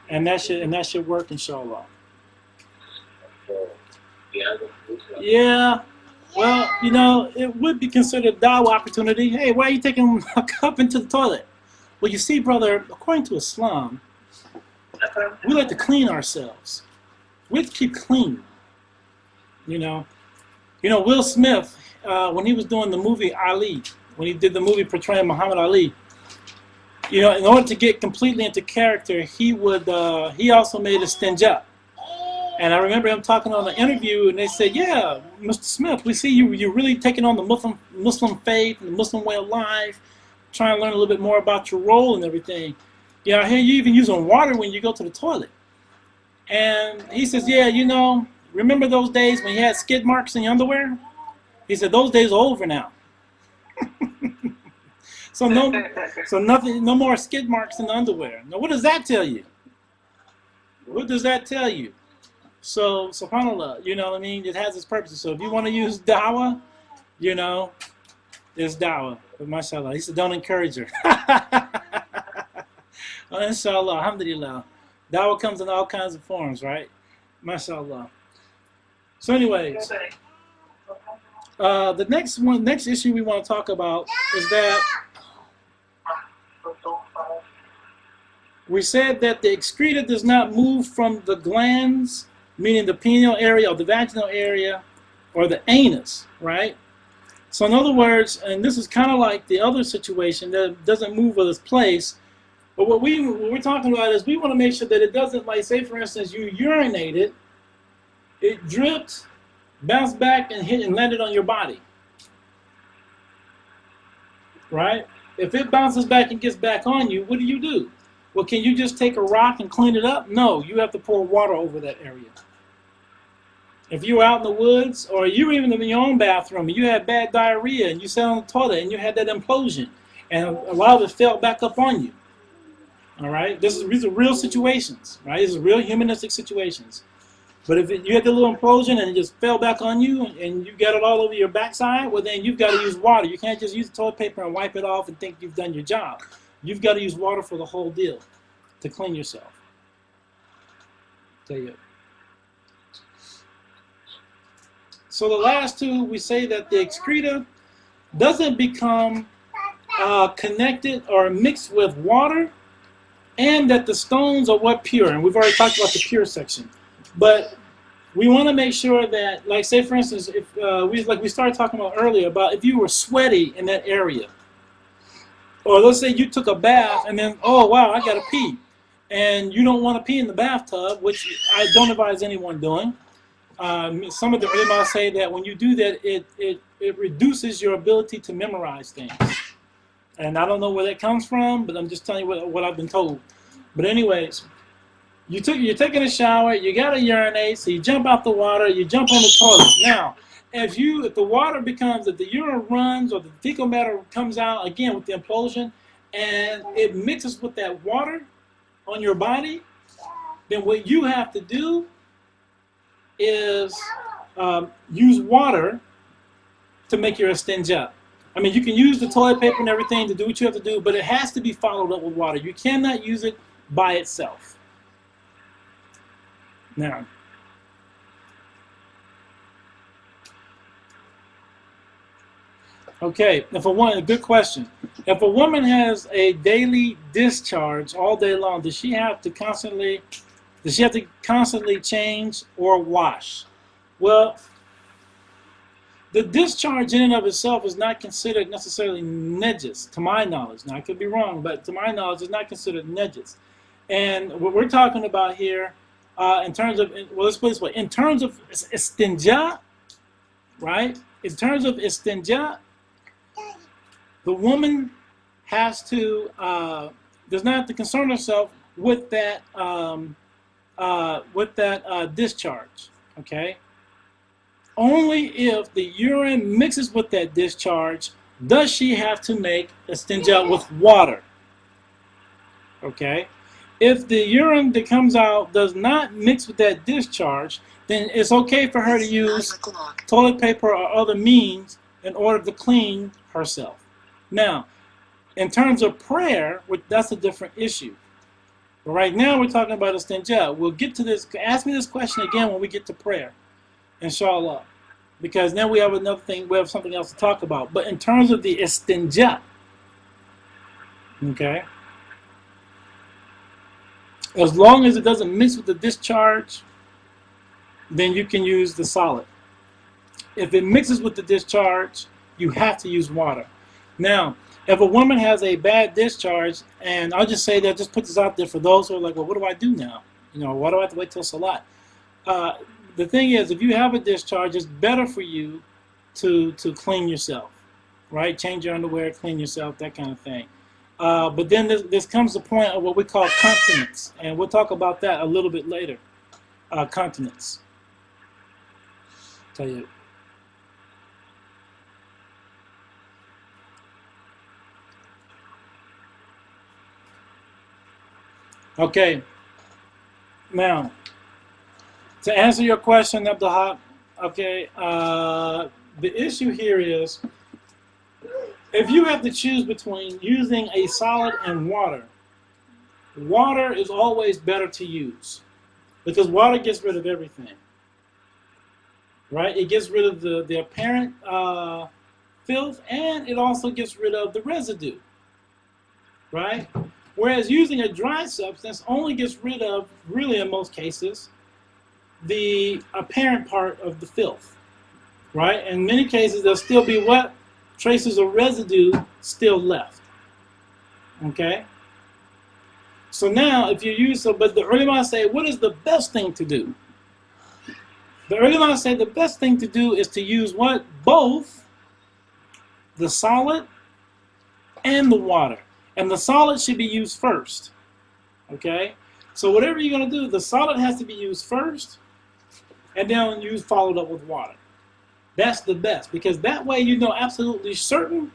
And that should work, inshallah. Yeah. Well, it would be considered dawah opportunity. Hey, why are you taking a cup into the toilet? Well, you see, brother, according to Islam, we like to clean ourselves. We have to keep clean. You know, Will Smith, when he was doing the movie Ali, when he did the movie portraying Muhammad Ali, in order to get completely into character, he also made a stinja. And I remember him talking on the interview, and they said, "Yeah, Mr. Smith, we see you're really taking on the Muslim faith and the Muslim way of life, trying to learn a little bit more about your role and everything. I hear you even using water when you go to the toilet." And he says, "Yeah, remember those days when you had skid marks in your underwear?" He said, "Those days are over now." So nothing, no more skid marks in the underwear. Now, what does that tell you? What does that tell you? So, subhanAllah, what I mean? It has its purposes. So if you want to use dawah, it's dawah. But mashallah, he said, don't encourage her. Well, inshallah, alhamdulillah. Dawah comes in all kinds of forms, right? Mashallah. So anyways, the next issue we want to talk about is that we said that the excreta does not move from the glands, meaning the pineal area or the vaginal area or the anus, right? So in other words, and this is kind of like the other situation that doesn't move with its place, but what we're talking about is we want to make sure that it doesn't, like, say for instance, you urinated, it dripped, bounced back and hit and landed on your body, right? If it bounces back and gets back on you, what do? Well, can you just take a rock and clean it up? No, you have to pour water over that area. If you're out in the woods, or you're even in your own bathroom and you had bad diarrhea and you sat on the toilet and you had that implosion and a lot of it fell back up on you, all right? These are real situations, right? These are real humanistic situations. But if you had the little implosion and it just fell back on you and you got it all over your backside, well, then you've got to use water. You can't just use the toilet paper and wipe it off and think you've done your job. You've got to use water for the whole deal to clean yourself. Tell you. So the last two, we say that the excreta doesn't become connected or mixed with water, and that the stones are what pure. And we've already talked about the pure section. But we want to make sure that, like, say for instance, if we started talking about earlier about if you were sweaty in that area, or let's say you took a bath and then, oh wow, I gotta pee, and you don't want to pee in the bathtub, which I don't advise anyone doing. Some of the ulama say that when you do that, it reduces your ability to memorize things. And I don't know where that comes from, but I'm just telling you what I've been told. But anyways, you're taking a shower, you got to urinate, so you jump out the water, you jump on the toilet. Now, if the urine runs or the fecal matter comes out, again with the implosion, and it mixes with that water on your body, then what you have to do is use water to make your istinja. I mean, you can use the toilet paper and everything to do what you have to do, but it has to be followed up with water. You cannot use it by itself. Now, okay, good question. If a woman has a daily discharge all day long, does she have to constantly change or wash? Well, the discharge in and of itself is not considered necessarily najas, to my knowledge. Now, I could be wrong, but to my knowledge, it's not considered najas. And what we're talking about here, in terms of, well, let's put it this way, in terms of istinja, right? In terms of istinja, the woman does not have to concern herself with that discharge, okay? Only if the urine mixes with that discharge does she have to make istinja with water, okay? If the urine that comes out does not mix with that discharge, then it's okay for her to use toilet paper or other means in order to clean herself. Now, in terms of prayer, that's a different issue. But right now we're talking about istinja. We'll get to this. Ask me this question again when we get to prayer, inshallah. because now we have another thing, we have something else to talk about. But in terms of the istinja, okay, as long as it doesn't mix with the discharge, then you can use the solid. If it mixes with the discharge, you have to use water. Now, if a woman has a bad discharge, and I'll just say that, just put this out there for those who are like, well, what do I do now? You know, why do I have to wait till Salat? The thing is, if you have a discharge, it's better for you to clean yourself, right? Change your underwear, clean yourself, that kind of thing. But then this comes the point of what we call continence, and we'll talk about that a little bit later. Continence. Tell you. Okay. Now, to answer your question, Abdulhaq, okay, the issue here is, if you have to choose between using a solid and water, water is always better to use because water gets rid of everything, right? It gets rid of the apparent filth, and it also gets rid of the residue, right? Whereas using a dry substance only gets rid of, really in most cases, the apparent part of the filth, right? In many cases, there'll still be what? Traces of residue still left, okay? So now, if you use, but the ulama say, what is the best thing to do? The ulama say the best thing to do is to use what? Both the solid and the water. And the solid should be used first, okay? So whatever you're going to do, the solid has to be used first, and then you followed up with water. That's the best, because that way you know absolutely certain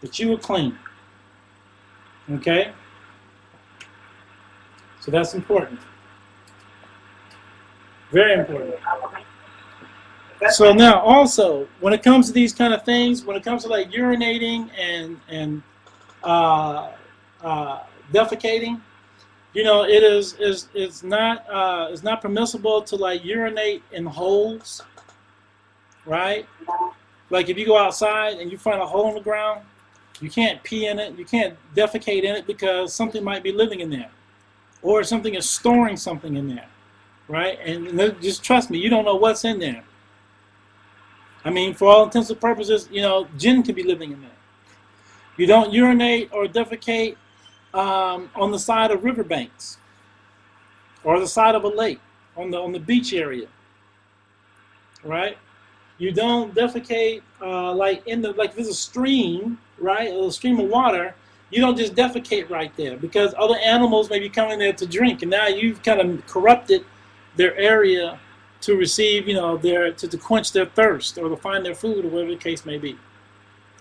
that you are clean, okay? So that's important. Very important. So now also, when it comes to these kind of things, when it comes to like urinating and defecating, you know, it's not permissible to like urinate in holes, right? Like if you go outside and you find a hole in the ground, you can't pee in it, you can't defecate in it because something might be living in there, or something is storing something in there, right? And just trust me, you don't know what's in there. I mean, for all intents and purposes, you know, jinn could be living in there. You don't urinate or defecate on the side of riverbanks or the side of a lake, on the beach area, right? You don't defecate like if there's a stream, right, a stream of water. You don't just defecate right there because other animals may be coming there to drink, and now you've kind of corrupted their area to receive, you know, to quench their thirst or to find their food or whatever the case may be,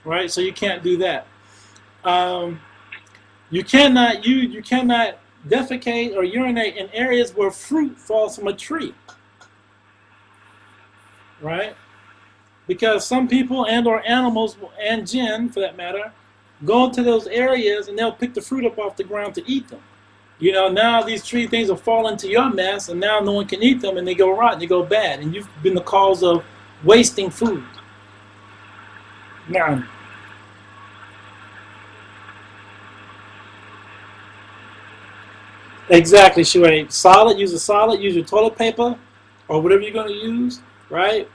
right? So you can't do that. You cannot defecate or urinate in areas where fruit falls from a tree, right? Because some people and or animals and jinn, for that matter, go to those areas and they'll pick the fruit up off the ground to eat them. You know, now these tree things will fall into your mess, and now no one can eat them, and they go rotten, they go bad, and you've been the cause of wasting food. Now, exactly, Shuaib. Solid, use a solid, use your toilet paper, or whatever you're going to use, right?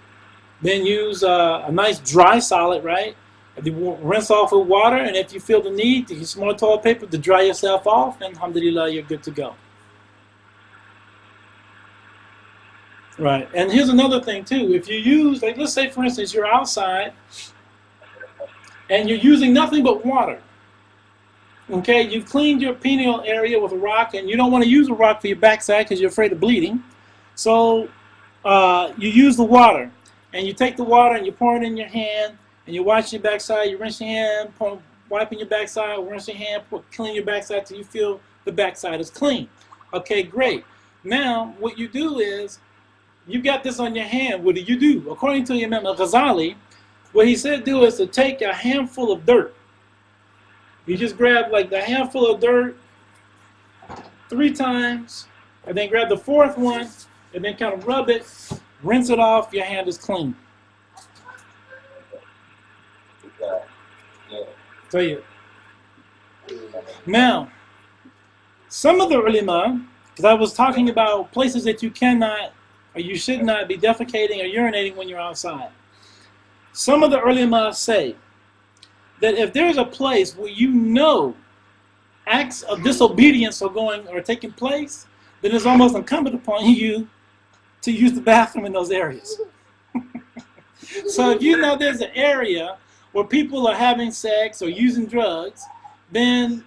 Then use a nice dry solid, right? If you rinse off with water, and if you feel the need to use some more toilet paper to dry yourself off, then alhamdulillah, you're good to go. Right, and here's another thing too. If you use, like let's say for instance, you're outside, and you're using nothing but water. Okay, you've cleaned your perineal area with a rock, and you don't want to use a rock for your backside because you're afraid of bleeding. So you use the water, and you take the water and you pour it in your hand, and you wash your backside, you rinse your hand, wiping your backside, rinse your hand, clean your backside till you feel the backside is clean. Okay, great. Now, what you do is, you got this on your hand, what do you do? According to Imam al-Ghazali, what he said do is to take a handful of dirt. You just grab like the handful of dirt 3 times, and then grab the 4th one, and then kind of rub it, rinse it off, your hand is clean. طيب. Now, some of the ulama, because I was talking about places that you cannot or you should not be defecating or urinating when you're outside. Some of the ulama say that if there's a place where you know acts of disobedience are taking place, then it's almost incumbent upon you to use the bathroom in those areas. So if you know there's an area where people are having sex or using drugs, then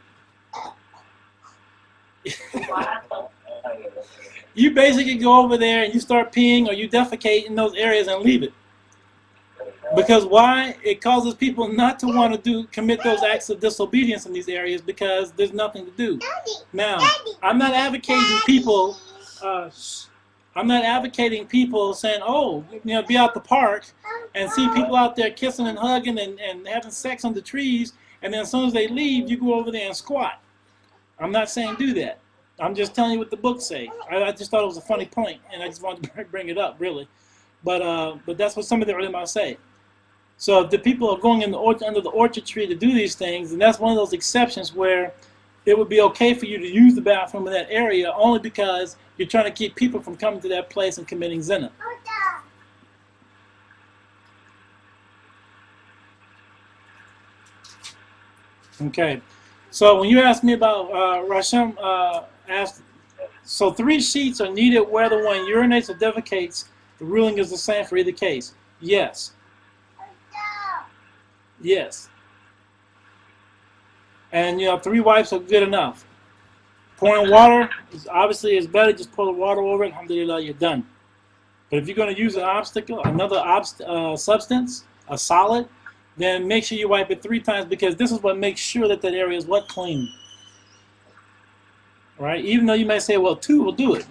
you basically go over there and you start peeing or you defecate in those areas and leave it. Because why? It causes people not to want to commit those acts of disobedience in these areas because there's nothing to do. Now, I'm not advocating people. I'm not advocating people saying, "Oh, be out the park and see people out there kissing and hugging and having sex under trees, and then as soon as they leave, you go over there and squat." I'm not saying do that. I'm just telling you what the books say. I just thought it was a funny point, and I just wanted to bring it up, really. But that's what some of the ulama say. So if the people are going under the orchard tree to do these things, and that's one of those exceptions where it would be okay for you to use the bathroom in that area only because you're trying to keep people from coming to that place and committing zina. Okay. So when you asked me about Rasham asked, so 3 sheets are needed whether one urinates or defecates. The ruling is the same for either case. Yes. Yes. And 3 wipes are good enough. Pouring water obviously is better. Just pour the water over it. Alhamdulillah, you're done. But if you're going to use another substance, a solid, then make sure you wipe it 3 times because this is what makes sure that area is clean. Right? Even though you may say, well, 2 will do it.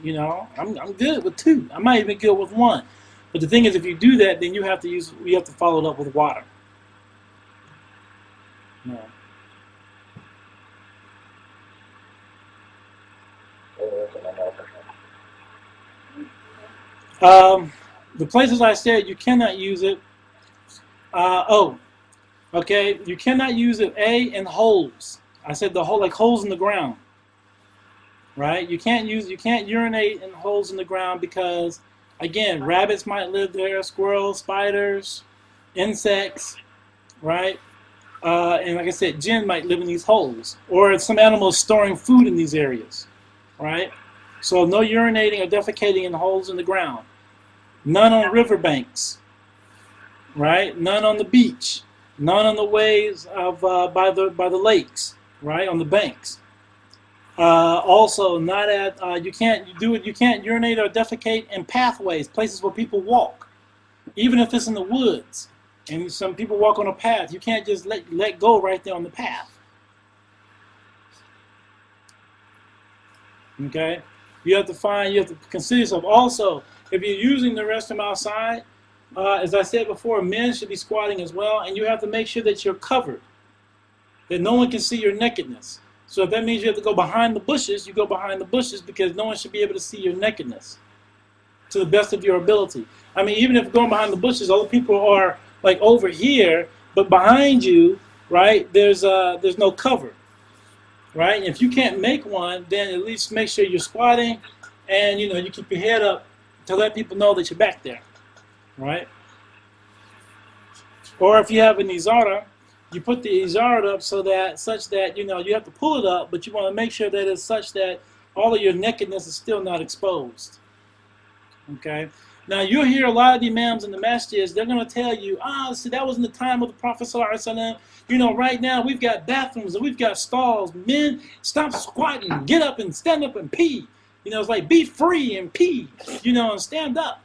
I'm good with 2. I might even good with 1. But the thing is, if you do that, then you have to follow it up with water. No. The places I said you cannot use it. Okay, you cannot use it in holes. I said the hole, like holes in the ground. Right? You can't urinate in holes in the ground because, again, rabbits might live there, squirrels, spiders, insects, right? And like I said, jinn might live in these holes, or some animals storing food in these areas, right? So no urinating or defecating in holes in the ground. None on riverbanks, right? None on the beach. None on the waves of by the lakes, right? On the banks. Also, not at you can't urinate or defecate in pathways, places where people walk, even if it's in the woods. And some people walk on a path. You can't just let go right there on the path. Okay? You have to consider yourself. Also, if you're using the restroom outside, as I said before, men should be squatting as well, and you have to make sure that you're covered, that no one can see your nakedness. So if that means you have to go behind the bushes, you go behind the bushes because no one should be able to see your nakedness to the best of your ability. I mean, even if you're going behind the bushes, other people are like over here, but behind you, right, there's no cover, right? And if you can't make one, then at least make sure you're squatting and, you keep your head up to let people know that you're back there, right? Or if you have an izara, you put the izara up such that, you have to pull it up, but you want to make sure that it's such that all of your nakedness is still not exposed, okay? Now, you'll hear a lot of the imams in the masjids, they're going to tell you, see, that was in the time of the Prophet ﷺ. Right now we've got bathrooms and we've got stalls. Men, stop squatting, get up and stand up and pee. It's like be free and pee, and stand up,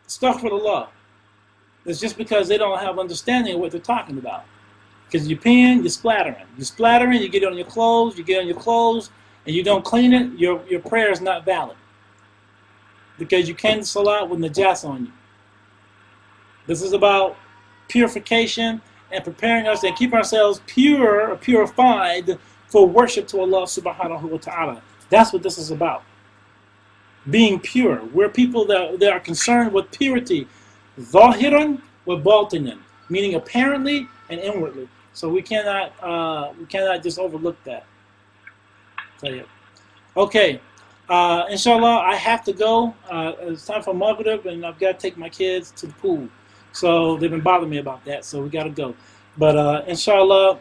stuff for the law. It's just because they don't have understanding of what they're talking about. Because you're peeing, you're splattering. You're splattering, you get on your clothes, and you don't clean it, your prayer is not valid. Because you can't salat with najas on you. This is about purification and preparing us and keeping ourselves pure or purified for worship to Allah subhanahu wa ta'ala. That's what this is about. Being pure. We're people that are concerned with purity. Zahiran wa batinan, meaning apparently and inwardly. So we cannot just overlook that. Tell you. Okay. Inshallah, I have to go. It's time for Maghrib, and I've got to take my kids to the pool. So they've been bothering me about that, so we got to go. But inshallah,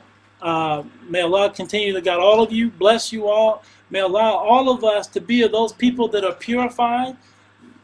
may Allah continue to guide all of you, bless you all. May Allah, all of us, to be of those people that are purified.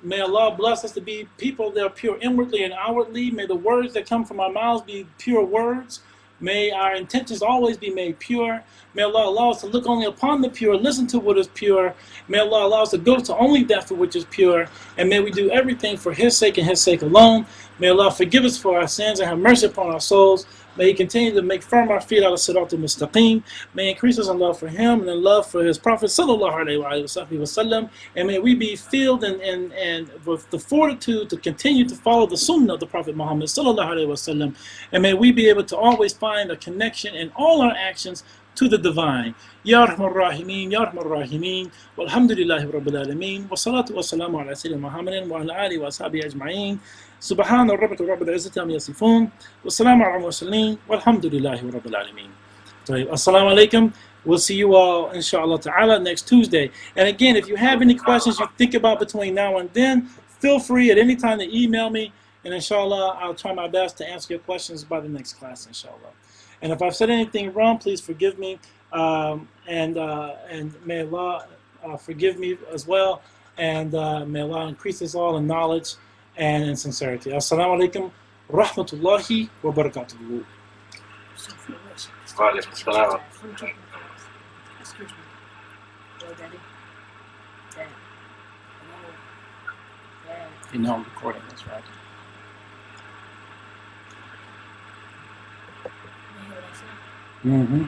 May Allah bless us to be people that are pure inwardly and outwardly. May the words that come from our mouths be pure words. May our intentions always be made pure. May Allah allow us to look only upon the pure, listen to what is pure. May Allah allow us to go to only that for which is pure. And may we do everything for His sake and His sake alone. May Allah forgive us for our sins and have mercy upon our souls. May He continue to make firm our feet out of Sirat al-Mustaqim. May He increase us in love for Him and in love for His Prophet sallallahu alaihi wasallam. And may we be filled and with the fortitude to continue to follow the Sunnah of the Prophet Muhammad sallallahu alaihi wasallam. And may we be able to always find a connection in all our actions to the divine. Ya Rahman Rahimeen, Ya Rahman Rahimeen, walhamdulillahi rabbil alameen, wa salatu wa salamu ala Sayyidina Muhammadin wa ala alihi wa ashabihi ajma'een. Subhana rabbika rabbil izzati amma yasifun, wa salamu ala al-mursalin, walhamdulillahi rabbil alameen. Assalamu alaikum. We'll see you all, inshallah ta'ala, next Tuesday. And again, if you have any questions you think about between now and then, feel free at any time to email me. And inshallah, I'll try my best to answer your questions by the next class, inshallah. And if I've said anything wrong, please forgive me. And may Allah forgive me as well. And may Allah increase us all in knowledge and in sincerity. Assalamu alaikum rahmatullahi wa barakatuhu. Excuse me. Hello, Daddy. Dad. Hello. Dad. You know I'm recording this, right? You hear what I said? Mm-hmm.